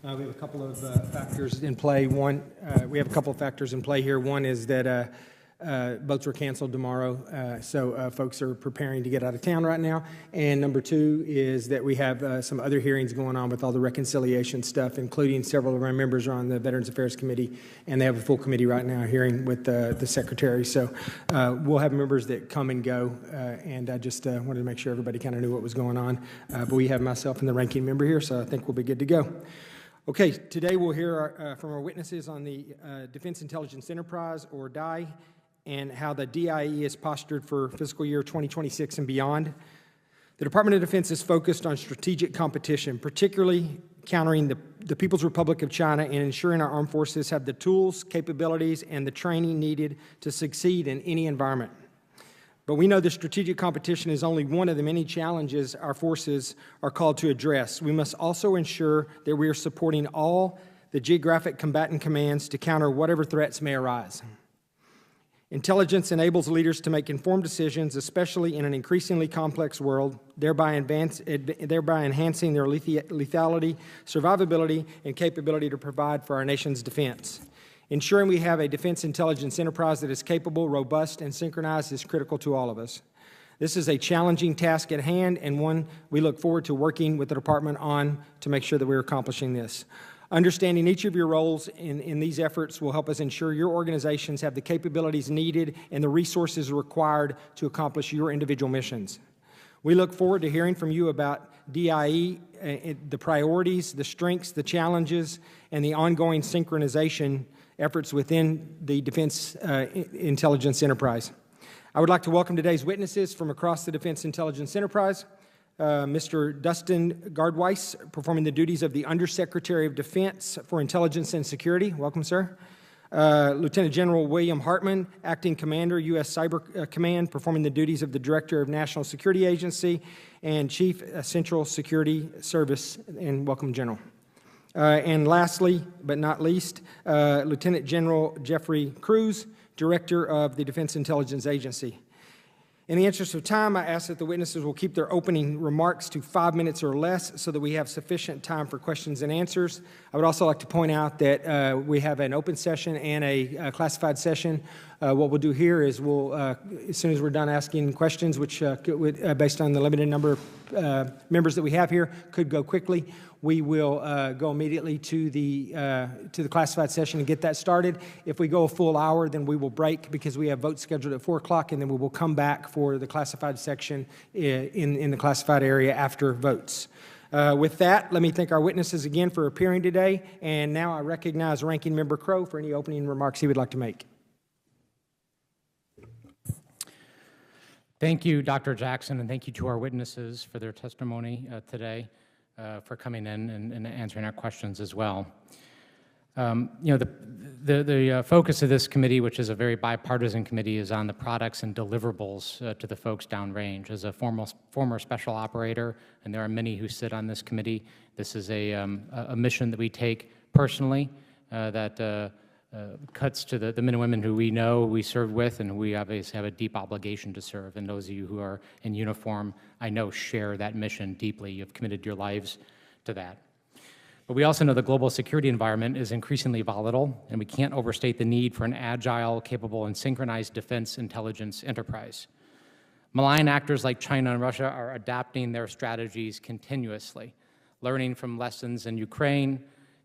We have a couple of factors in play. We have a couple of factors in play here. One is that boats were canceled tomorrow, so folks are preparing to get out of town right now. And number two is that we have some other hearings going on with all the reconciliation stuff, including several of our members are on the Veterans Affairs Committee, and they have a full committee right now hearing with the Secretary. So we'll have members that come and go, and I just wanted to make sure everybody kind of knew what was going on. But we have myself and the ranking member here, so I think we'll be good to go. Okay, today we'll hear from our witnesses on the Defense Intelligence Enterprise, or DIE, and how the DIE is postured for fiscal year 2026 and beyond. The Department of Defense is focused on strategic competition, particularly countering the People's Republic of China and ensuring our armed forces have the tools, capabilities, and the training needed to succeed in any environment. But we know the strategic competition is only one of the many challenges our forces are called to address. We must also ensure that we are supporting all the geographic combatant commands to counter whatever threats may arise. Intelligence enables leaders to make informed decisions, especially in an increasingly complex world, thereby enhancing their lethality, survivability, and capability to provide for our nation's defense. Ensuring we have a defense intelligence enterprise that is capable, robust, and synchronized is critical to all of us. This is a challenging task at hand, and one we look forward to working with the department on to make sure that we're accomplishing this. Understanding each of your roles in these efforts will help us ensure your organizations have the capabilities needed and the resources required to accomplish your individual missions. We look forward to hearing from you about DIE, the priorities, the strengths, the challenges, and the ongoing synchronization efforts within the Defense Intelligence Enterprise. I would like to welcome today's witnesses from across the Defense Intelligence Enterprise. Mr. Dustin Gard-Weiss, performing the duties of the Undersecretary of Defense for Intelligence and Security. Welcome, sir. Lieutenant General William Hartman, Acting Commander, U.S. Cyber Command, performing the duties of the Director of National Security Agency and Chief Central Security Service, and welcome, General. And lastly, but not least, Lieutenant General Jeffrey Kruse, Director of the Defense Intelligence Agency. In the interest of time, I ask that the witnesses will keep their opening remarks to 5 minutes or less so that we have sufficient time for questions and answers. I would also like to point out that we have an open session and a classified session. What we'll do here is we'll, as soon as we're done asking questions, which based on the limited number of members that we have here, could go quickly, we will go immediately to the classified session and get that started. If we go a full hour, then we will break because we have votes scheduled at 4 o'clock, and then we will come back for the classified section in the classified area after votes. With that, let me thank our witnesses again for appearing today, and now I recognize Ranking Member Crowe for any opening remarks he would like to make. Thank you, Dr. Jackson, and thank you to our witnesses for their testimony today, for coming in and answering our questions as well. The focus of this committee, which is a very bipartisan committee, is on the products and deliverables to the folks downrange. As a former special operator, and there are many who sit on this committee, this is a mission that we take personally that cuts to the men and women who we know, we serve with, and we obviously have a deep obligation to serve. And those of you who are in uniform, I know, share that mission deeply. You've committed your lives to that. But we also know the global security environment is increasingly volatile, and we can't overstate the need for an agile, capable, and synchronized defense intelligence enterprise. Malign actors like China and Russia are adapting their strategies continuously, learning from lessons in Ukraine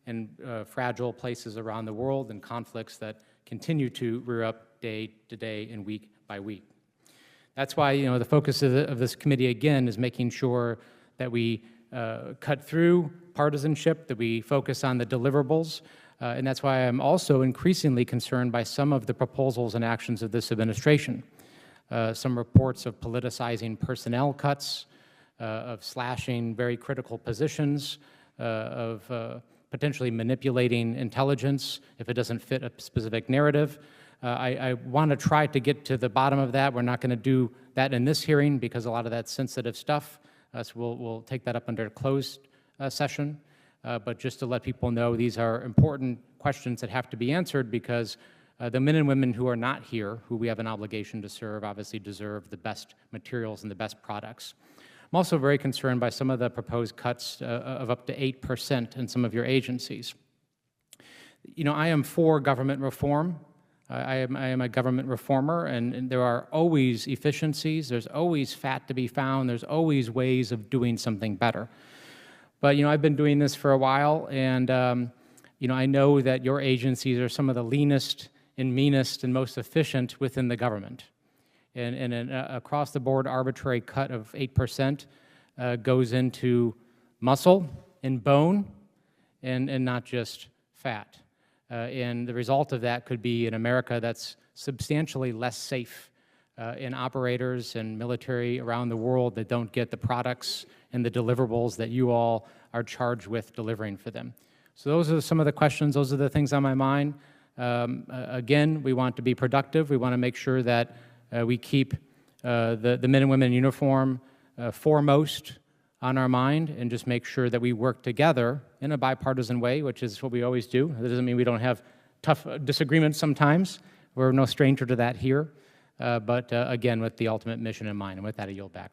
and fragile places around the world and conflicts that continue to rear up day to day and week by week. That's why the focus of this committee, again, is making sure that we cut through partisanship, that we focus on the deliverables, and that's why I'm also increasingly concerned by some of the proposals and actions of this administration. Some reports of politicizing personnel cuts, of slashing very critical positions, of potentially manipulating intelligence if it doesn't fit a specific narrative. I want to try to get to the bottom of that. We're not going to do that in this hearing because a lot of that's sensitive stuff. So we'll take that up under a closed session. But just to let people know, these are important questions that have to be answered because the men and women who are not here, who we have an obligation to serve, obviously deserve the best materials and the best products. I'm also very concerned by some of the proposed cuts of up to 8% in some of your agencies. You know, I am for government reform. I am a government reformer, and there are always efficiencies. There's always fat to be found. There's always ways of doing something better. But, you know, I've been doing this for a while, and, you know, I know that your agencies are some of the leanest and meanest and most efficient within the government. And an across-the-board arbitrary cut of 8% goes into muscle and bone and not just fat. And the result of that could be an America that's substantially less safe in operators and military around the world that don't get the products and the deliverables that you all are charged with delivering for them. So those are some of the questions. Those are the things on my mind. Again, we want to be productive. We want to make sure that we keep the men and women in uniform foremost on our mind, and just make sure that we work together in a bipartisan way, which is what we always do. That doesn't mean we don't have tough disagreements sometimes. We're no stranger to that here, but again, with the ultimate mission in mind. And with that, I yield back.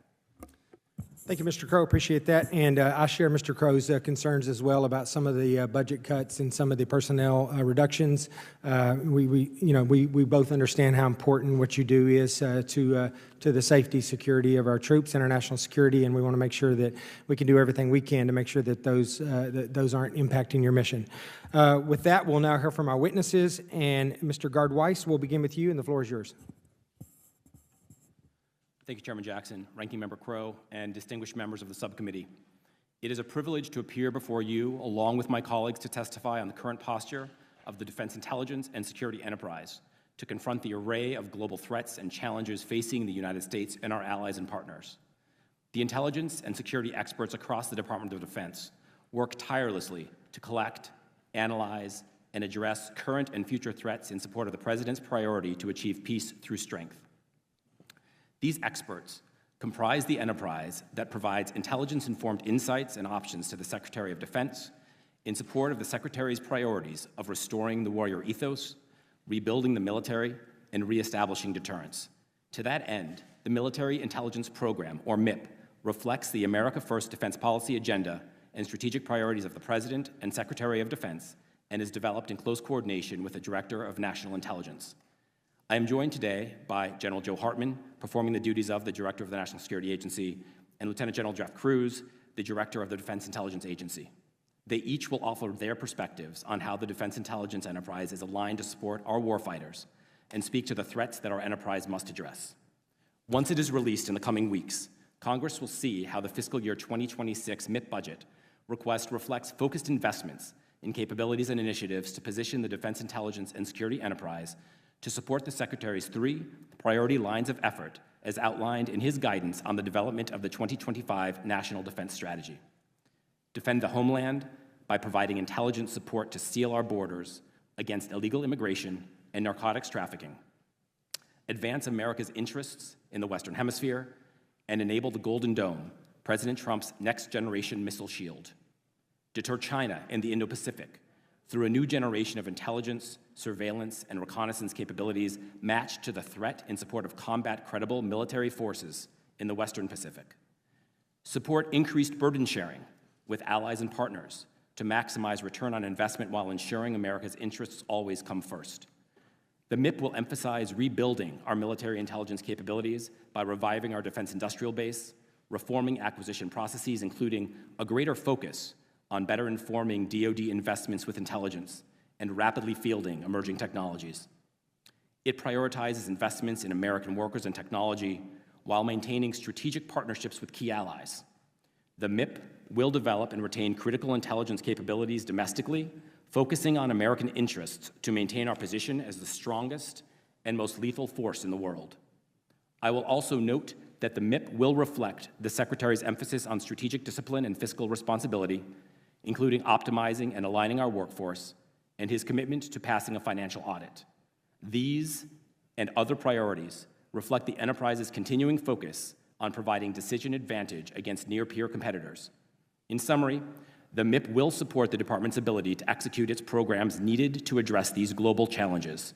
Thank you, Mr. Crow. Appreciate that. And I share Mr. Crow's concerns as well about some of the budget cuts and some of the personnel reductions. We both understand how important what you do is to the safety, security of our troops, international security, and we want to make sure that we can do everything we can to make sure that those aren't impacting your mission. With that, we'll now hear from our witnesses, and Mr. Gard-Weiss, we'll begin with you, and the floor is yours. Thank you, Chairman Jackson, Ranking Member Crow, and distinguished members of the subcommittee. It is a privilege to appear before you, along with my colleagues, to testify on the current posture of the defense intelligence and security enterprise, to confront the array of global threats and challenges facing the United States and our allies and partners. The intelligence and security experts across the Department of Defense work tirelessly to collect, analyze, and address current and future threats in support of the President's priority to achieve peace through strength. These experts comprise the enterprise that provides intelligence-informed insights and options to the Secretary of Defense in support of the Secretary's priorities of restoring the warrior ethos, rebuilding the military, and reestablishing deterrence. To that end, the Military Intelligence Program, or MIP, reflects the America First defense policy agenda and strategic priorities of the President and Secretary of Defense, and is developed in close coordination with the Director of National Intelligence. I am joined today by General Joe Hartman, performing the duties of the Director of the National Security Agency, and Lieutenant General Jeff Kruse, the Director of the Defense Intelligence Agency. They each will offer their perspectives on how the defense intelligence enterprise is aligned to support our warfighters and speak to the threats that our enterprise must address. Once it is released in the coming weeks, Congress will see how the fiscal year 2026 MIP budget request reflects focused investments in capabilities and initiatives to position the defense intelligence and security enterprise to support the Secretary's 3 priority lines of effort as outlined in his guidance on the development of the 2025 National Defense Strategy. Defend the homeland by providing intelligence support to seal our borders against illegal immigration and narcotics trafficking. Advance America's interests in the Western Hemisphere and enable the Golden Dome, President Trump's next-generation missile shield. Deter China and the Indo-Pacific through a new generation of intelligence, surveillance, and reconnaissance capabilities matched to the threat in support of combat-credible military forces in the Western Pacific. Support increased burden sharing with allies and partners to maximize return on investment while ensuring America's interests always come first. The MIP will emphasize rebuilding our military intelligence capabilities by reviving our defense industrial base, reforming acquisition processes, including a greater focus on better informing DOD investments with intelligence and rapidly fielding emerging technologies. It prioritizes investments in American workers and technology while maintaining strategic partnerships with key allies. The MIP will develop and retain critical intelligence capabilities domestically, focusing on American interests to maintain our position as the strongest and most lethal force in the world. I will also note that the MIP will reflect the Secretary's emphasis on strategic discipline and fiscal responsibility, including optimizing and aligning our workforce, and his commitment to passing a financial audit. These and other priorities reflect the enterprise's continuing focus on providing decision advantage against near-peer competitors. In summary, the MIP will support the department's ability to execute its programs needed to address these global challenges,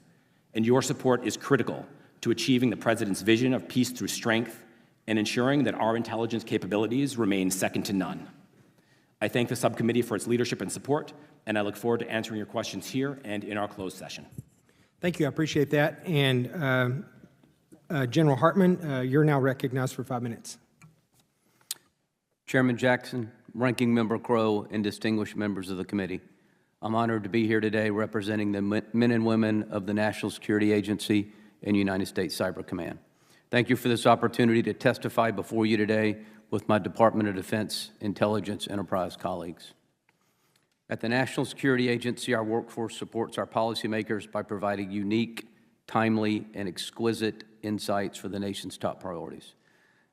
and your support is critical to achieving the President's vision of peace through strength and ensuring that our intelligence capabilities remain second to none. I thank the subcommittee for its leadership and support, and I look forward to answering your questions here and in our closed session. Thank you. I appreciate that. And General Hartman, you're now recognized for 5 minutes. Chairman Jackson, Ranking Member Crowe, and distinguished members of the committee, I'm honored to be here today representing the men and women of the National Security Agency and United States Cyber Command. Thank you for this opportunity to testify before you today with my Department of Defense Intelligence Enterprise colleagues. At the National Security Agency, our workforce supports our policymakers by providing unique, timely, and exquisite insights for the nation's top priorities.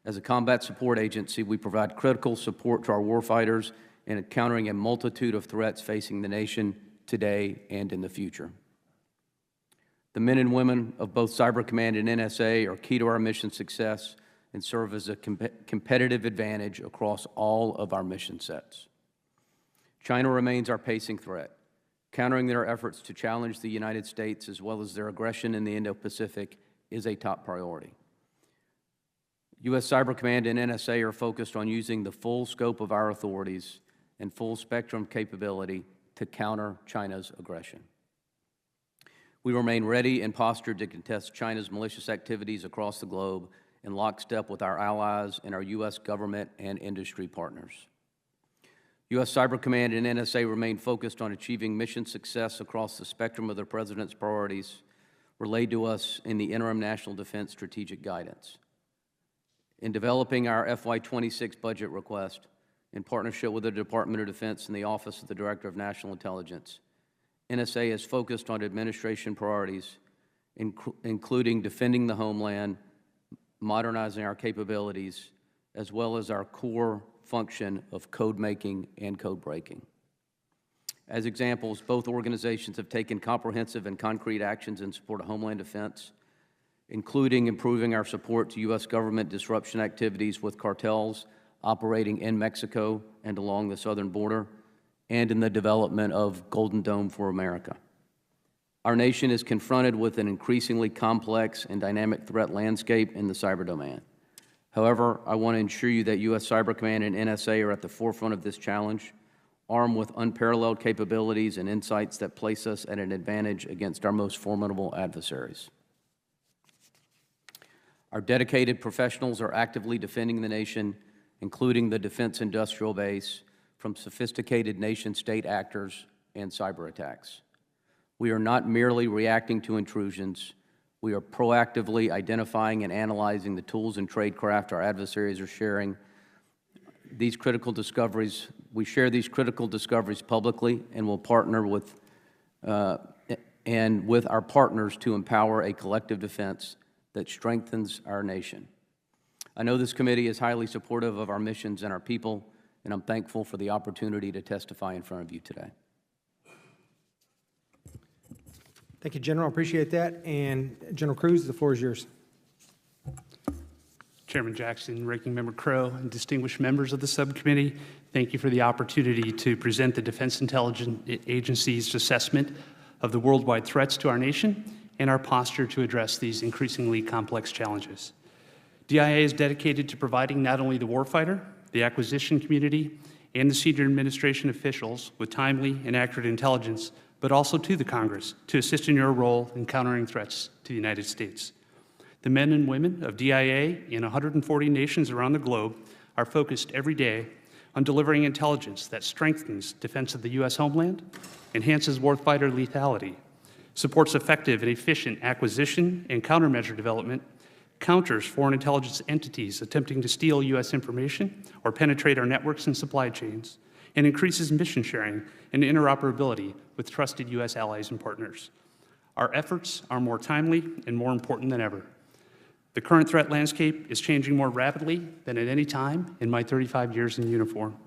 As a combat support agency, we provide critical support to our warfighters in encountering a multitude of threats facing the nation today and in the future. The men and women of both Cyber Command and NSA are key to our mission success and serve as a competitive advantage across all of our mission sets. China remains our pacing threat. Countering their efforts to challenge the United States as well as their aggression in the Indo-Pacific is a top priority. U.S. Cyber Command and NSA are focused on using the full scope of our authorities and full spectrum capability to counter China's aggression. We remain ready and postured to contest China's malicious activities across the globe in lockstep with our allies and our U.S. government and industry partners. U.S. Cyber Command and NSA remain focused on achieving mission success across the spectrum of the President's priorities relayed to us in the Interim National Defense Strategic Guidance. In developing our FY26 budget request, in partnership with the Department of Defense and the Office of the Director of National Intelligence, NSA is focused on administration priorities, including defending the homeland, modernizing our capabilities, as well as our core function of code making and code breaking. As examples, both organizations have taken comprehensive and concrete actions in support of homeland defense, including improving our support to U.S. government disruption activities with cartels operating in Mexico and along the southern border, and in the development of Golden Dome for America. Our nation is confronted with an increasingly complex and dynamic threat landscape in the cyber domain. However, I want to ensure you that U.S. Cyber Command and NSA are at the forefront of this challenge, armed with unparalleled capabilities and insights that place us at an advantage against our most formidable adversaries. Our dedicated professionals are actively defending the nation, including the defense industrial base, from sophisticated nation-state actors and cyber attacks. We are not merely reacting to intrusions. We are proactively identifying and analyzing the tools and tradecraft our adversaries are sharing. These critical discoveries, we share these critical discoveries publicly and will partner with our partners to empower a collective defense that strengthens our nation. I know this committee is highly supportive of our missions and our people, and I'm thankful for the opportunity to testify in front of you today. Thank you, General. I appreciate that. And General Kruse, the floor is yours. Chairman Jackson, Ranking Member Crowe, and distinguished members of the subcommittee, thank you for the opportunity to present the Defense Intelligence Agency's assessment of the worldwide threats to our nation and our posture to address these increasingly complex challenges. DIA is dedicated to providing not only the warfighter, the acquisition community, and the senior administration officials with timely and accurate intelligence, but also to the Congress to assist in your role in countering threats to the United States. The men and women of DIA in 140 nations around the globe are focused every day on delivering intelligence that strengthens defense of the U.S. homeland, enhances warfighter lethality, supports effective and efficient acquisition and countermeasure development, counters foreign intelligence entities attempting to steal U.S. information or penetrate our networks and supply chains, and increases mission sharing and interoperability with trusted U.S. allies and partners. Our efforts are more timely and more important than ever. The current threat landscape is changing more rapidly than at any time in my 35 years in uniform.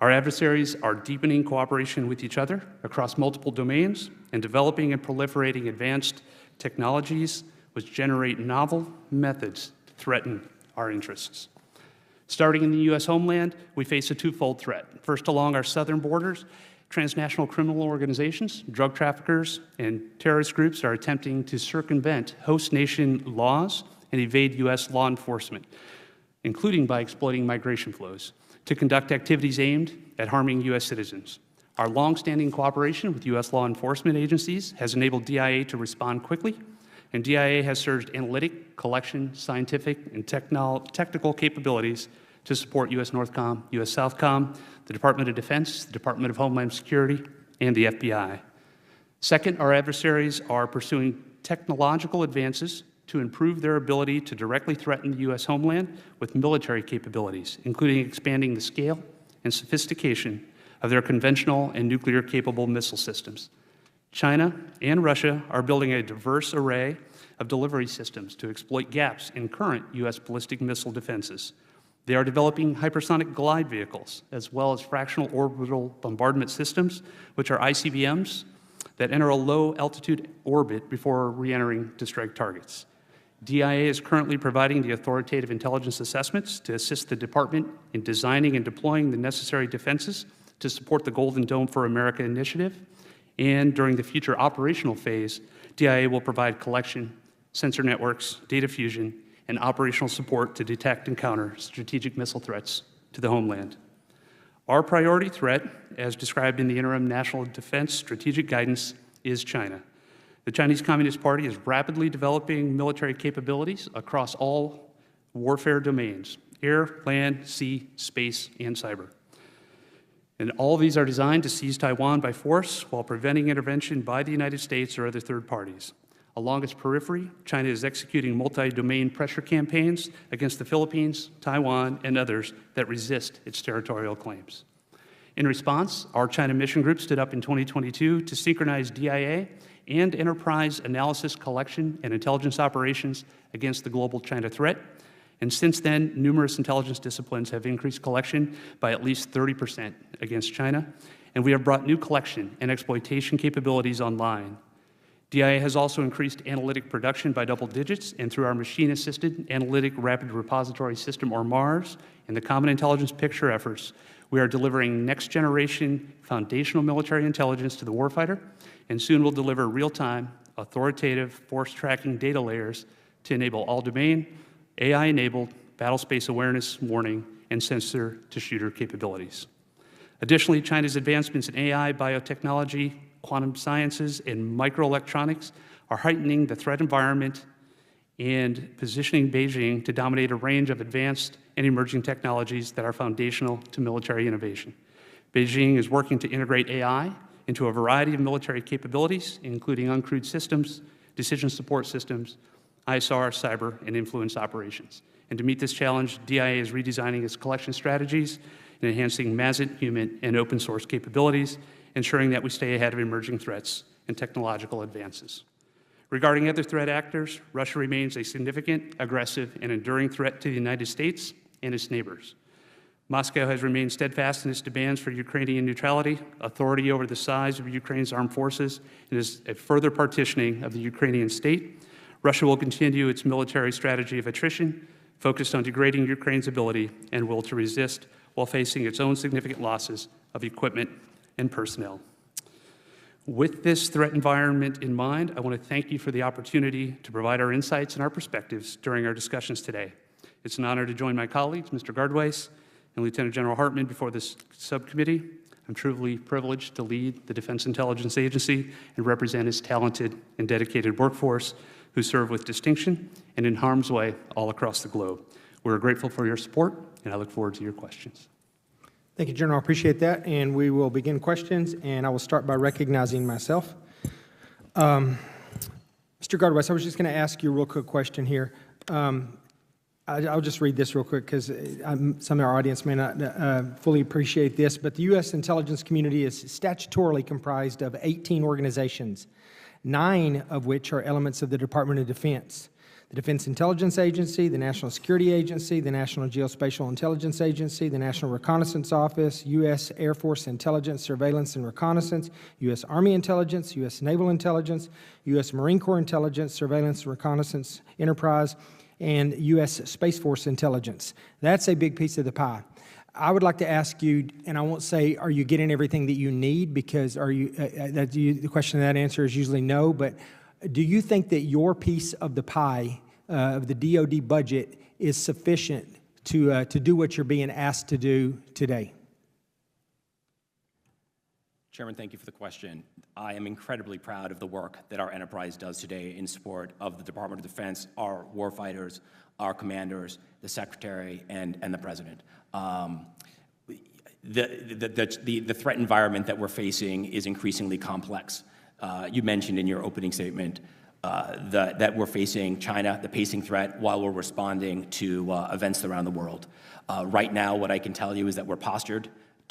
Our adversaries are deepening cooperation with each other across multiple domains and developing and proliferating advanced technologies which generate novel methods to threaten our interests. Starting in the U.S. homeland, we face a twofold threat. First, along our southern borders, transnational criminal organizations, drug traffickers, and terrorist groups are attempting to circumvent host nation laws and evade U.S. law enforcement. including by exploiting migration flows, to conduct activities aimed at harming U.S. citizens. Our longstanding cooperation with U.S. law enforcement agencies has enabled DIA to respond quickly, and DIA has surged analytic, collection, scientific, and technical capabilities to support U.S. Northcom, U.S. Southcom, the Department of Defense, the Department of Homeland Security, and the FBI. Second, our adversaries are pursuing technological advances to improve their ability to directly threaten the U.S. homeland with military capabilities, including expanding the scale and sophistication of their conventional and nuclear-capable missile systems. China and Russia are building a diverse array of delivery systems to exploit gaps in current U.S. ballistic missile defenses. They are developing hypersonic glide vehicles, as well as fractional orbital bombardment systems, which are ICBMs that enter a low-altitude orbit before re-entering to strike targets. DIA is currently providing the authoritative intelligence assessments to assist the department in designing and deploying the necessary defenses to support the Golden Dome for America initiative. And during the future operational phase, DIA will provide collection, sensor networks, data fusion, and operational support to detect and counter strategic missile threats to the homeland. Our priority threat, as described in the interim National Defense Strategic Guidance, is China. The Chinese Communist Party is rapidly developing military capabilities across all warfare domains: air, land, sea, space, and cyber. And all of these are designed to seize Taiwan by force while preventing intervention by the United States or other third parties. Along its periphery, China is executing multi-domain pressure campaigns against the Philippines, Taiwan, and others that resist its territorial claims. In response, our China Mission Group stood up in 2022 to synchronize DIA and enterprise analysis, collection, and intelligence operations against the global China threat. And since then, numerous intelligence disciplines have increased collection by at least 30% against China, and we have brought new collection and exploitation capabilities online. DIA has also increased analytic production by double digits, and through our Machine-Assisted Analytic Rapid Repository System, or MARS, and the Common Intelligence Picture efforts, we are delivering next-generation foundational military intelligence to the warfighter, and soon will deliver real-time, authoritative, force-tracking data layers to enable all-domain, AI-enabled battle space awareness, warning, and sensor-to-shooter capabilities. Additionally, China's advancements in AI, biotechnology, quantum sciences, and microelectronics are heightening the threat environment and positioning Beijing to dominate a range of advanced and emerging technologies that are foundational to military innovation. Beijing is working to integrate AI into a variety of military capabilities, including uncrewed systems, decision support systems, ISR, cyber, and influence operations. And to meet this challenge, DIA is redesigning its collection strategies and enhancing MASIT, human, and open source capabilities, ensuring that we stay ahead of emerging threats and technological advances. Regarding other threat actors, Russia remains a significant, aggressive, and enduring threat to the United States and its neighbors. Moscow has remained steadfast in its demands for Ukrainian neutrality, authority over the size of Ukraine's armed forces, and is a further partitioning of the Ukrainian state. Russia will continue its military strategy of attrition, focused on degrading Ukraine's ability and will to resist while facing its own significant losses of equipment and personnel. With this threat environment in mind, I want to thank you for the opportunity to provide our insights and our perspectives during our discussions today. It's an honor to join my colleagues, Mr. Gard-Weiss and Lieutenant General Hartman, before this subcommittee. I'm truly privileged to lead the Defense Intelligence Agency and represent its talented and dedicated workforce who serve with distinction and in harm's way all across the globe. We're grateful for your support, and I look forward to your questions. Thank you, General. I appreciate that. And we will begin questions, and I will start by recognizing myself. Mr. Gard-Weiss, I was just going to ask you a real quick question here. I'll just read this real quick because some of our audience may not fully appreciate this, but the U.S. intelligence community is statutorily comprised of 18 organizations, 9 of which are elements of the Department of Defense. The Defense Intelligence Agency, the National Security Agency, the National Geospatial Intelligence Agency, the National Reconnaissance Office, U.S. Air Force Intelligence, Surveillance, and Reconnaissance, U.S. Army Intelligence, U.S. Naval Intelligence, U.S. Marine Corps Intelligence, Surveillance, Reconnaissance Enterprise, and U.S. Space Force Intelligence. That's a big piece of the pie. I would like to ask you, and I won't say, are you getting everything that you need? Because the question of that answer is usually no, but do you think that your piece of the pie of the DOD budget is sufficient to do what you're being asked to do today? Chairman, thank you for the question. I am incredibly proud of the work that our enterprise does today in support of the Department of Defense, our warfighters, our commanders, the Secretary, and the President. The threat environment that we're facing is increasingly complex. You mentioned in your opening statement that we're facing China, the pacing threat, while we're responding to events around the world. Right now, what I can tell you is that we're postured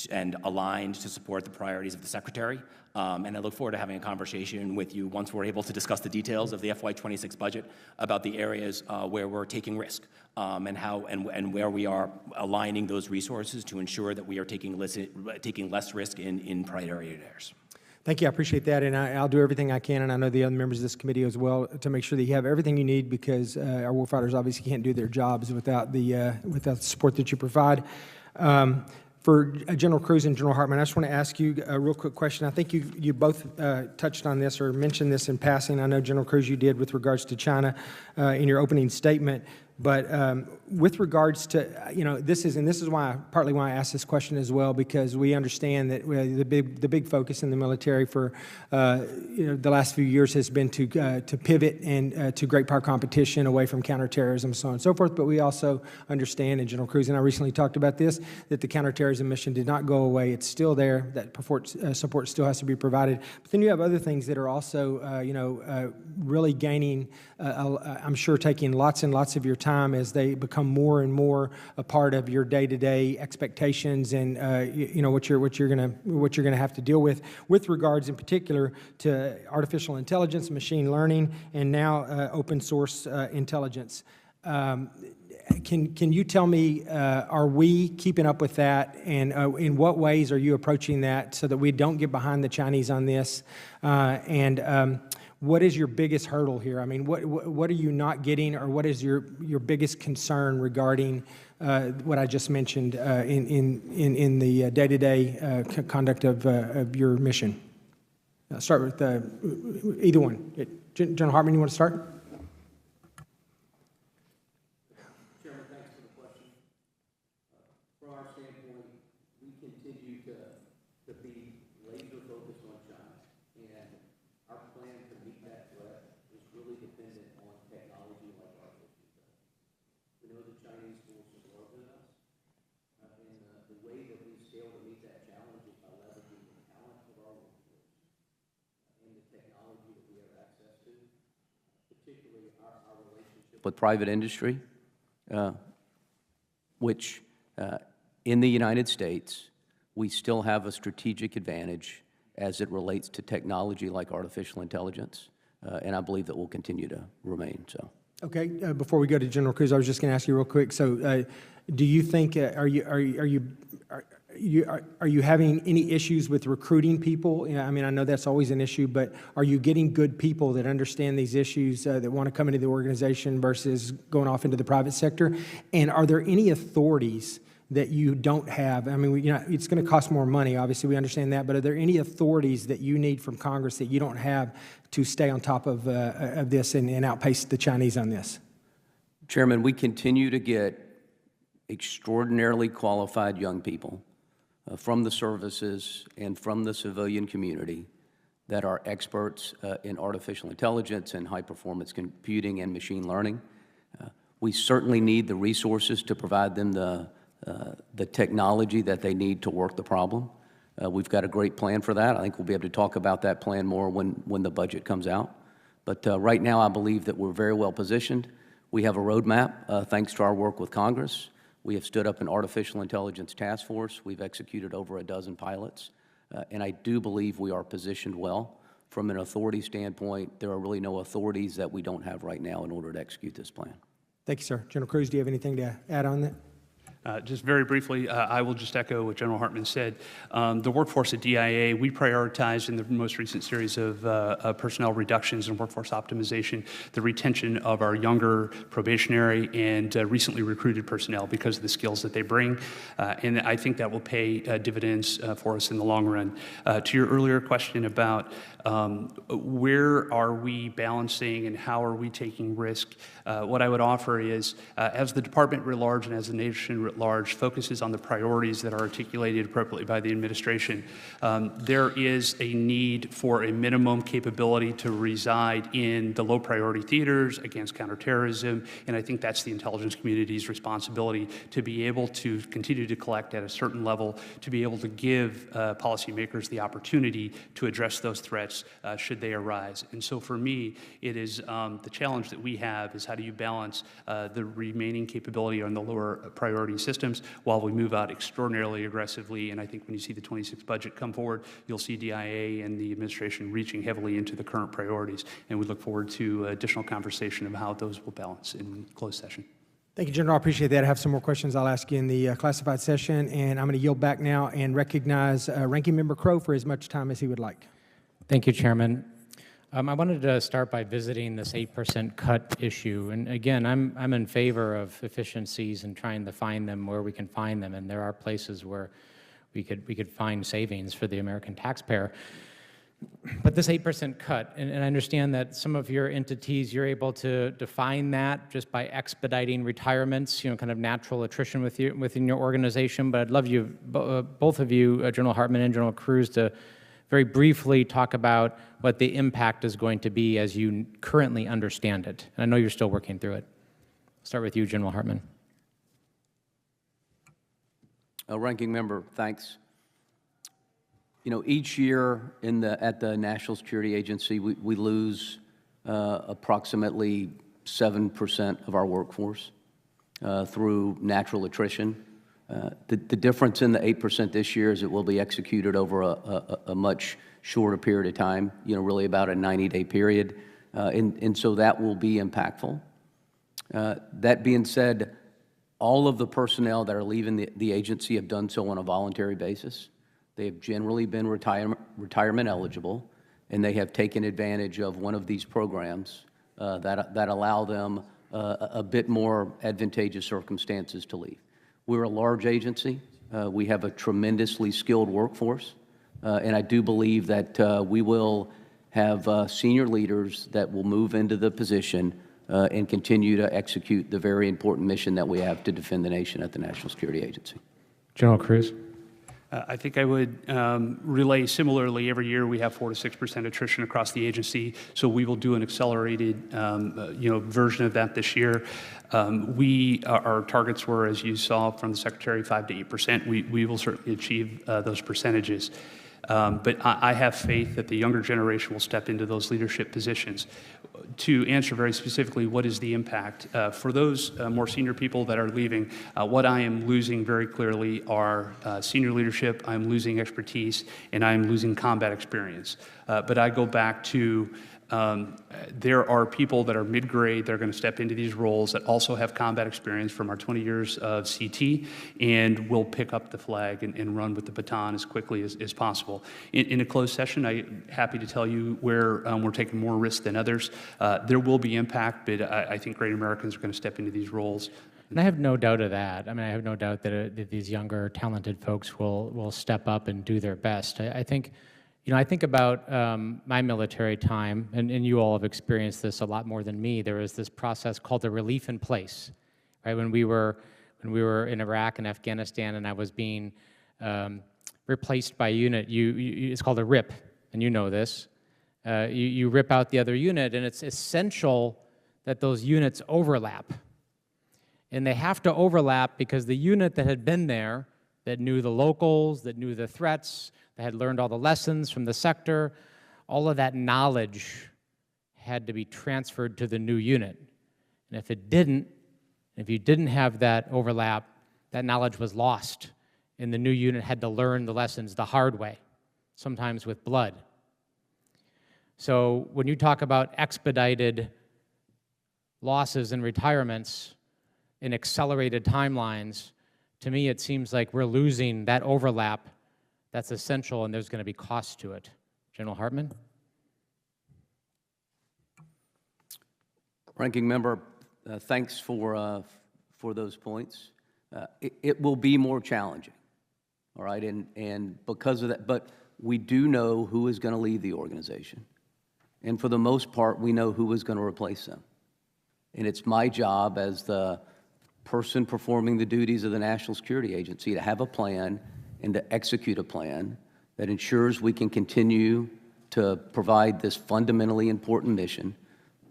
and aligned to support the priorities of the Secretary. And I look forward to having a conversation with you once we're able to discuss the details of the FY26 budget about the areas where we're taking risk and where we are aligning those resources to ensure that we are taking less risk in priority areas. Thank you. I appreciate that, and I'll do everything I can, and I know the other members of this committee as well, to make sure that you have everything you need, because our warfighters obviously can't do their jobs without the support that you provide. For General Kruse and General Hartman, I just want to ask you a real quick question. I think you both touched on this or mentioned this in passing. I know, General Kruse, you did with regards to China in your opening statement. But with regards to, this is partly why I asked this question as well, because we understand that the big focus in the military for the last few years has been to pivot and to great power competition away from counterterrorism, so on and so forth. But we also understand, and General Kruse and I recently talked about this, that the counterterrorism mission did not go away. It's still there. That support still has to be provided. But then you have other things that are also, really gaining, I'm sure, taking lots and lots of your time as they become more and more a part of your day-to-day expectations and what you're gonna have to deal with regards in particular to artificial intelligence, machine learning, and now open source intelligence. Can you tell me, are we keeping up with that, and in what ways are you approaching that so that we don't get behind the Chinese on this? What is your biggest hurdle here? I mean, what are you not getting, or what is your biggest concern regarding what I just mentioned in the day-to-day conduct of your mission? I'll start with either one. General Hartman, you want to start? Chairman, thanks for the question. From our standpoint, we continue to be laser focused on China, and our plan to meet that threat is really dependent on technology like artificial intelligence. We know the Chinese forces are larger than us, and the way that we scale to meet that challenge is by leveraging the talent of our workforce and the technology that we have access to, particularly our relationship with private industry, which in the United States, we still have a strategic advantage as it relates to technology like artificial intelligence, and I believe that will continue to remain so. Okay. Before we go to General Kruse, I was just going to ask you real quick. So, do you think are you having any issues with recruiting people? I mean, I know that's always an issue, but are you getting good people that understand these issues that want to come into the organization versus going off into the private sector? And are there any authorities that you don't have? I mean, it's going to cost more money, obviously, we understand that, but are there any authorities that you need from Congress that you don't have to stay on top of this and outpace the Chinese on this? Chairman, we continue to get extraordinarily qualified young people from the services and from the civilian community that are experts in artificial intelligence and high-performance computing and machine learning. We certainly need the resources to provide them the technology that they need to work the problem. We've got a great plan for that. I think we'll be able to talk about that plan more when the budget comes out. But right now, I believe that we're very well positioned. We have a roadmap thanks to our work with Congress. We have stood up an artificial intelligence task force. We've executed over a dozen pilots. And I do believe we are positioned well. From an authority standpoint, there are really no authorities that we don't have right now in order to execute this plan. Thank you, sir. General Kruse, do you have anything to add on that? Just very briefly, I will just echo what General Hartman said. The workforce at DIA, we prioritized in the most recent series of personnel reductions and workforce optimization the retention of our younger probationary and recently recruited personnel because of the skills that they bring. And I think that will pay dividends for us in the long run. To your earlier question about where are we balancing and how are we taking risk, what I would offer is, as the department writ large and as the nation writ large focuses on the priorities that are articulated appropriately by the administration, there is a need for a minimum capability to reside in the low priority theaters against counterterrorism, and I think that's the intelligence community's responsibility to be able to continue to collect at a certain level, to be able to give policymakers the opportunity to address those threats should they arise. And so for me, it is the challenge that we have is how do you balance the remaining capability on the lower priority systems while we move out extraordinarily aggressively. And I think when you see the 26 budget come forward, you'll see DIA and the administration reaching heavily into the current priorities. And we look forward to additional conversation of how those will balance in closed session. Thank you, General. I appreciate that. I have some more questions I'll ask you in the classified session, and I'm going to yield back now and recognize Ranking Member Crowe for as much time as he would like. Thank you, Chairman. I wanted to start by visiting this 8% cut issue. And again, I'm in favor of efficiencies and trying to find them where we can find them. And there are places where we could find savings for the American taxpayer. But this 8% cut, and I understand that some of your entities, you're able to define that just by expediting retirements, kind of natural attrition within your organization. But I'd love you, both of you, General Hartman and General Kruse, to very briefly talk about what the impact is going to be as you currently understand it. And I know you're still working through it. I'll start with you, General Hartman. Ranking Member, thanks. Each year at the National Security Agency, we lose approximately 7% of our workforce through natural attrition. The difference in the 8% this year is it will be executed over a much shorter period of time, really about a 90-day period, and so that will be impactful. That being said, all of the personnel that are leaving the agency have done so on a voluntary basis. They have generally been retirement eligible, and they have taken advantage of one of these programs that allow them a bit more advantageous circumstances to leave. We're a large agency. We have a tremendously skilled workforce, and I do believe that we will have senior leaders that will move into the position and continue to execute the very important mission that we have to defend the nation at the National Security Agency. General Kruse. I think I would relay similarly. Every year we have 4 to 6% attrition across the agency, so we will do an accelerated, version of that this year. Our targets were, as you saw from the Secretary, 5 to 8%. We will certainly achieve those percentages. But I have faith that the younger generation will step into those leadership positions. To answer very specifically, what is the impact? For those more senior people that are leaving, what I am losing very clearly are senior leadership, I'm losing expertise, and I'm losing combat experience. But I go back to there are people that are mid-grade that are going to step into these roles that also have combat experience from our 20 years of CT and will pick up the flag and run with the baton as quickly as possible. In a closed session, I'm happy to tell you where we're taking more risks than others. There will be impact, but I think great Americans are going to step into these roles. And I have no doubt of that. I have no doubt that these younger, talented folks will step up and do their best. I think about my military time, and you all have experienced this a lot more than me. There was this process called a relief in place, right? When we were in Iraq and Afghanistan, and I was being replaced by a unit. It's called a RIP, and you know this. You rip out the other unit, and it's essential that those units overlap, and they have to overlap because the unit that had been there, that knew the locals, that knew the threats, that had learned all the lessons from the sector, all of that knowledge had to be transferred to the new unit. And if you didn't have that overlap, that knowledge was lost, and the new unit had to learn the lessons the hard way, sometimes with blood. So when you talk about expedited losses and retirements in accelerated timelines, to me, it seems like we're losing that overlap that's essential, and there's going to be costs to it. General Hartman? Ranking Member, thanks for those points. It will be more challenging, all right, and because of that, but we do know who is going to leave the organization. And for the most part, we know who is going to replace them. And it's my job as the person performing the duties of the National Security Agency to have a plan and to execute a plan that ensures we can continue to provide this fundamentally important mission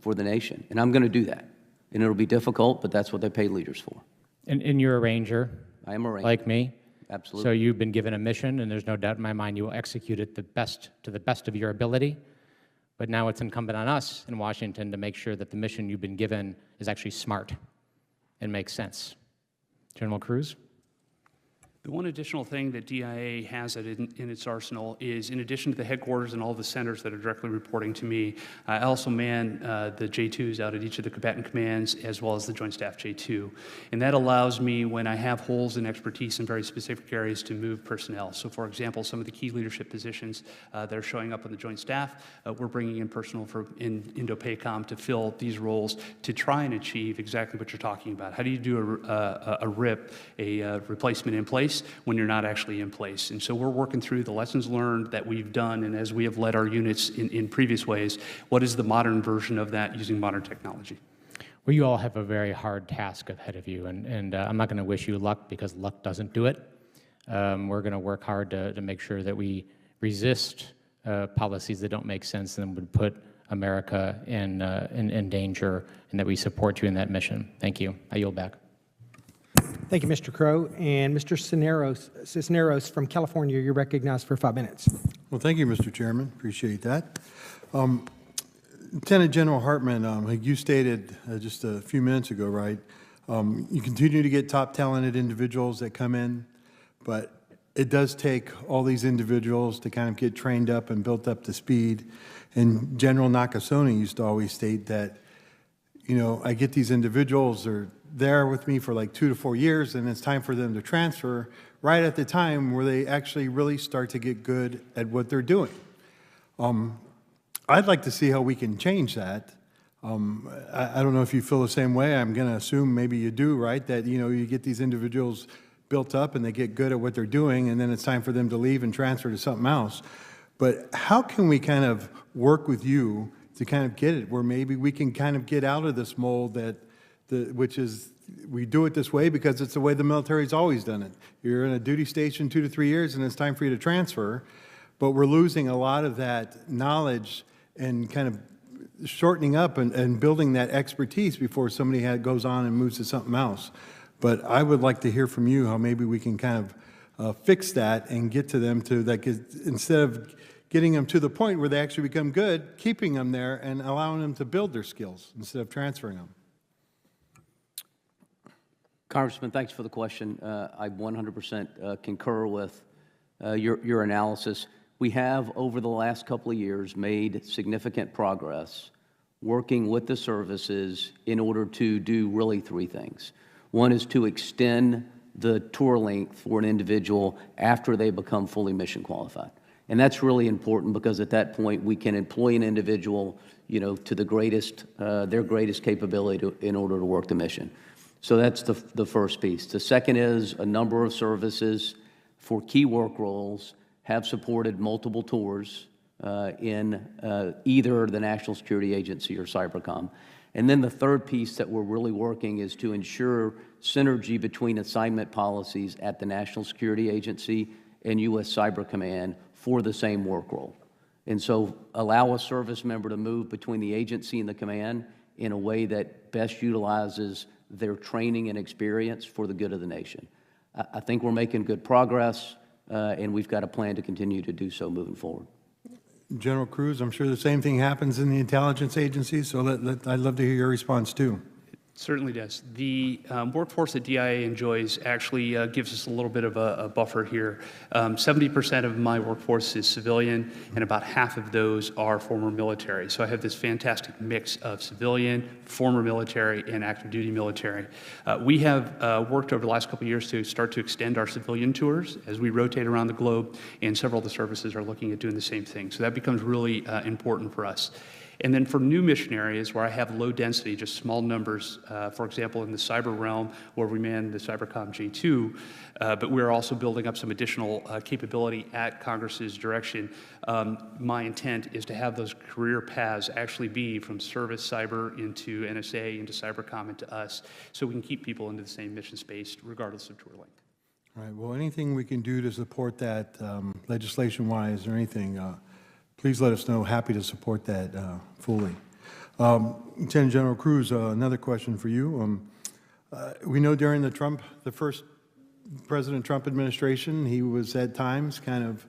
for the nation. And I'm going to do that. And it'll be difficult, but that's what they pay leaders for. And you're a ranger. I am a ranger. Like me. Absolutely. So you've been given a mission, and there's no doubt in my mind you will execute it to the best of your ability. But now it's incumbent on us in Washington to make sure that the mission you've been given is actually smart and makes sense. General Kruse? The one additional thing that DIA has in its arsenal is, in addition to the headquarters and all the centers that are directly reporting to me, I also man the J2s out at each of the combatant commands, as well as the Joint Staff J2. And that allows me, when I have holes in expertise in very specific areas, to move personnel. So, for example, some of the key leadership positions that are showing up on the Joint Staff, we're bringing in personnel in Indo-PACOM to fill these roles to try and achieve exactly what you're talking about. How do you do a RIP, a replacement in place, when you're not actually in place? And so we're working through the lessons learned that we've done, and as we have led our units in previous ways, what is the modern version of that using modern technology? Well, you all have a very hard task ahead of you, and I'm not going to wish you luck, because luck doesn't do it. We're going to work hard to make sure that we resist policies that don't make sense and would put America in danger, and that we support you in that mission. Thank you. I yield back. Thank you, Mr. Crow. And Mr. Cisneros from California, you're recognized for 5 minutes. Well, thank you, Mr. Chairman. Appreciate that. Lieutenant General Hartman, like you stated just a few minutes ago, right? You continue to get top talented individuals that come in, but it does take all these individuals to kind of get trained up and built up to speed. And General Nakasone used to always state that, you know, I get these individuals, they're there with me for like 2 to 4 years, and it's time for them to transfer right at the time where they actually really start to get good at what they're doing. I'd like to see how we can change that. I don't know if you feel the same way. I'm going to assume maybe you do, right? That, you know, you get these individuals built up and they get good at what they're doing, and then it's time for them to leave and transfer to something else. But how can we kind of work with you to kind of get it where maybe we can kind of get out of this mold that which is we do it this way because it's the way the military's always done it. You're in a duty station 2 to 3 years, and it's time for you to transfer. But we're losing a lot of that knowledge and kind of shortening up and building that expertise before somebody goes on and moves to something else. But I would like to hear from you how maybe we can kind of fix that and get to them to that, instead of getting them to the point where they actually become good, keeping them there and allowing them to build their skills instead of transferring them. Congressman, thanks for the question. I 100% concur with your analysis. We have, over the last couple of years, made significant progress working with the services in order to do really 3 things. One is to extend the tour length for an individual after they become fully mission qualified. And that's really important because at that point we can employ an individual, you know, to the greatest, their greatest capability in order to work the mission. So that's the first piece. The second is a number of services for key work roles have supported multiple tours in either the National Security Agency or Cybercom. And then the third piece that we're really working is to ensure synergy between assignment policies at the National Security Agency and U.S. Cyber Command for the same work role. And so allow a service member to move between the agency and the command in a way that best utilizes their training and experience for the good of the nation. I think we're making good progress, and we've got a plan to continue to do so moving forward. General Kruse, I'm sure the same thing happens in the intelligence agencies, so I'd love to hear your response too. Certainly does. The workforce that DIA enjoys actually gives us a little bit of a buffer here. 70% of my workforce is civilian, and about half of those are former military. So I have this fantastic mix of civilian, former military, and active duty military. We have worked over the last couple of years to start to extend our civilian tours as we rotate around the globe, and several of the services are looking at doing the same thing. So that becomes really important for us. And then for new mission areas where I have low density, just small numbers, for example, in the cyber realm where we man the Cybercom J2, but we're also building up some additional capability at Congress's direction. My intent is to have those career paths actually be from service cyber into NSA, into Cybercom, into us, so we can keep people into the same mission space regardless of tour length. All right, well, anything we can do to support that legislation-wise or anything, please let us know. Happy to support that fully. Lieutenant General Kruse, another question for you. We know during the first President Trump administration, he was at times kind of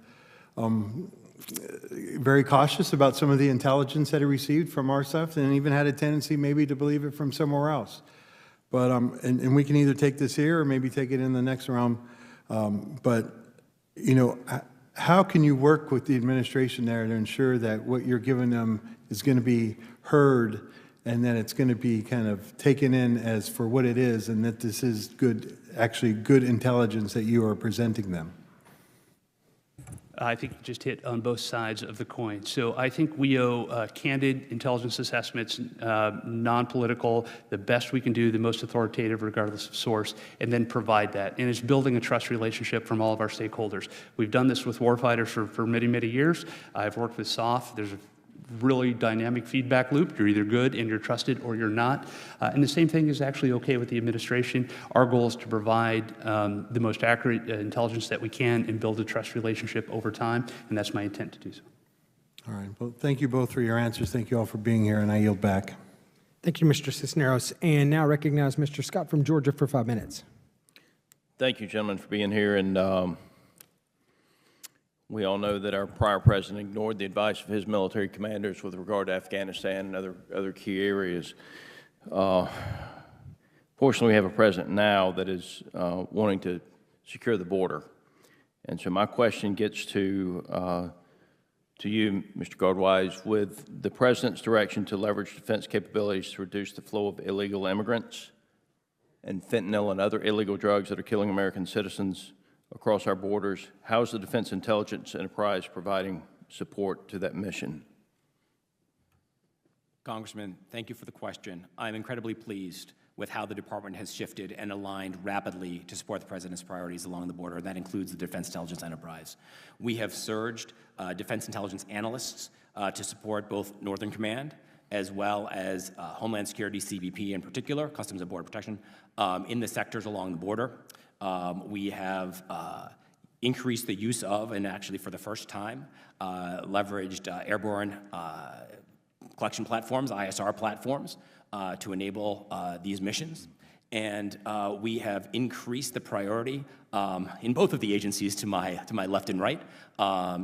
very cautious about some of the intelligence that he received from our stuff, and even had a tendency maybe to believe it from somewhere else. But and we can either take this here or maybe take it in the next round. But you know, how can you work with the administration there to ensure that what you're giving them is going to be heard, and that it's going to be kind of taken in as for what it is, and that this is good, actually good intelligence that you are presenting them? I think you just hit on both sides of the coin. So I think we owe candid intelligence assessments, non-political, the best we can do, the most authoritative regardless of source, and then provide that. And it's building a trust relationship from all of our stakeholders. We've done this with warfighters for many, many years. I've worked with SOF. There's a really dynamic feedback loop. You're either good and you're trusted, or you're not. And the same thing is actually okay with the administration. Our goal is to provide the most accurate intelligence that we can and build a trust relationship over time, and that's my intent to do so. All right. Well, thank you both for your answers. Thank you all for being here, and I yield back. Thank you, Mr. Cisneros. And now recognize Mr. Scott from Georgia for 5 minutes. Thank you, gentlemen, for being here. And we all know that our prior president ignored the advice of his military commanders with regard to Afghanistan and other key areas. Fortunately, we have a president now that is wanting to secure the border. And so my question gets to you, Mr. Gard-Weiss, with the president's direction to leverage defense capabilities to reduce the flow of illegal immigrants and fentanyl and other illegal drugs that are killing American citizens across our borders. How is the Defense Intelligence Enterprise providing support to that mission? Congressman, thank you for the question. I'm incredibly pleased with how the department has shifted and aligned rapidly to support the president's priorities along the border. That includes the Defense Intelligence Enterprise. We have surged defense intelligence analysts to support both Northern Command as well as Homeland Security, CBP in particular, Customs and Border Protection, in the sectors along the border. We have increased the use of, and actually for the first time, leveraged airborne collection platforms, ISR platforms, to enable these missions. And we have increased the priority in both of the agencies to my left and right,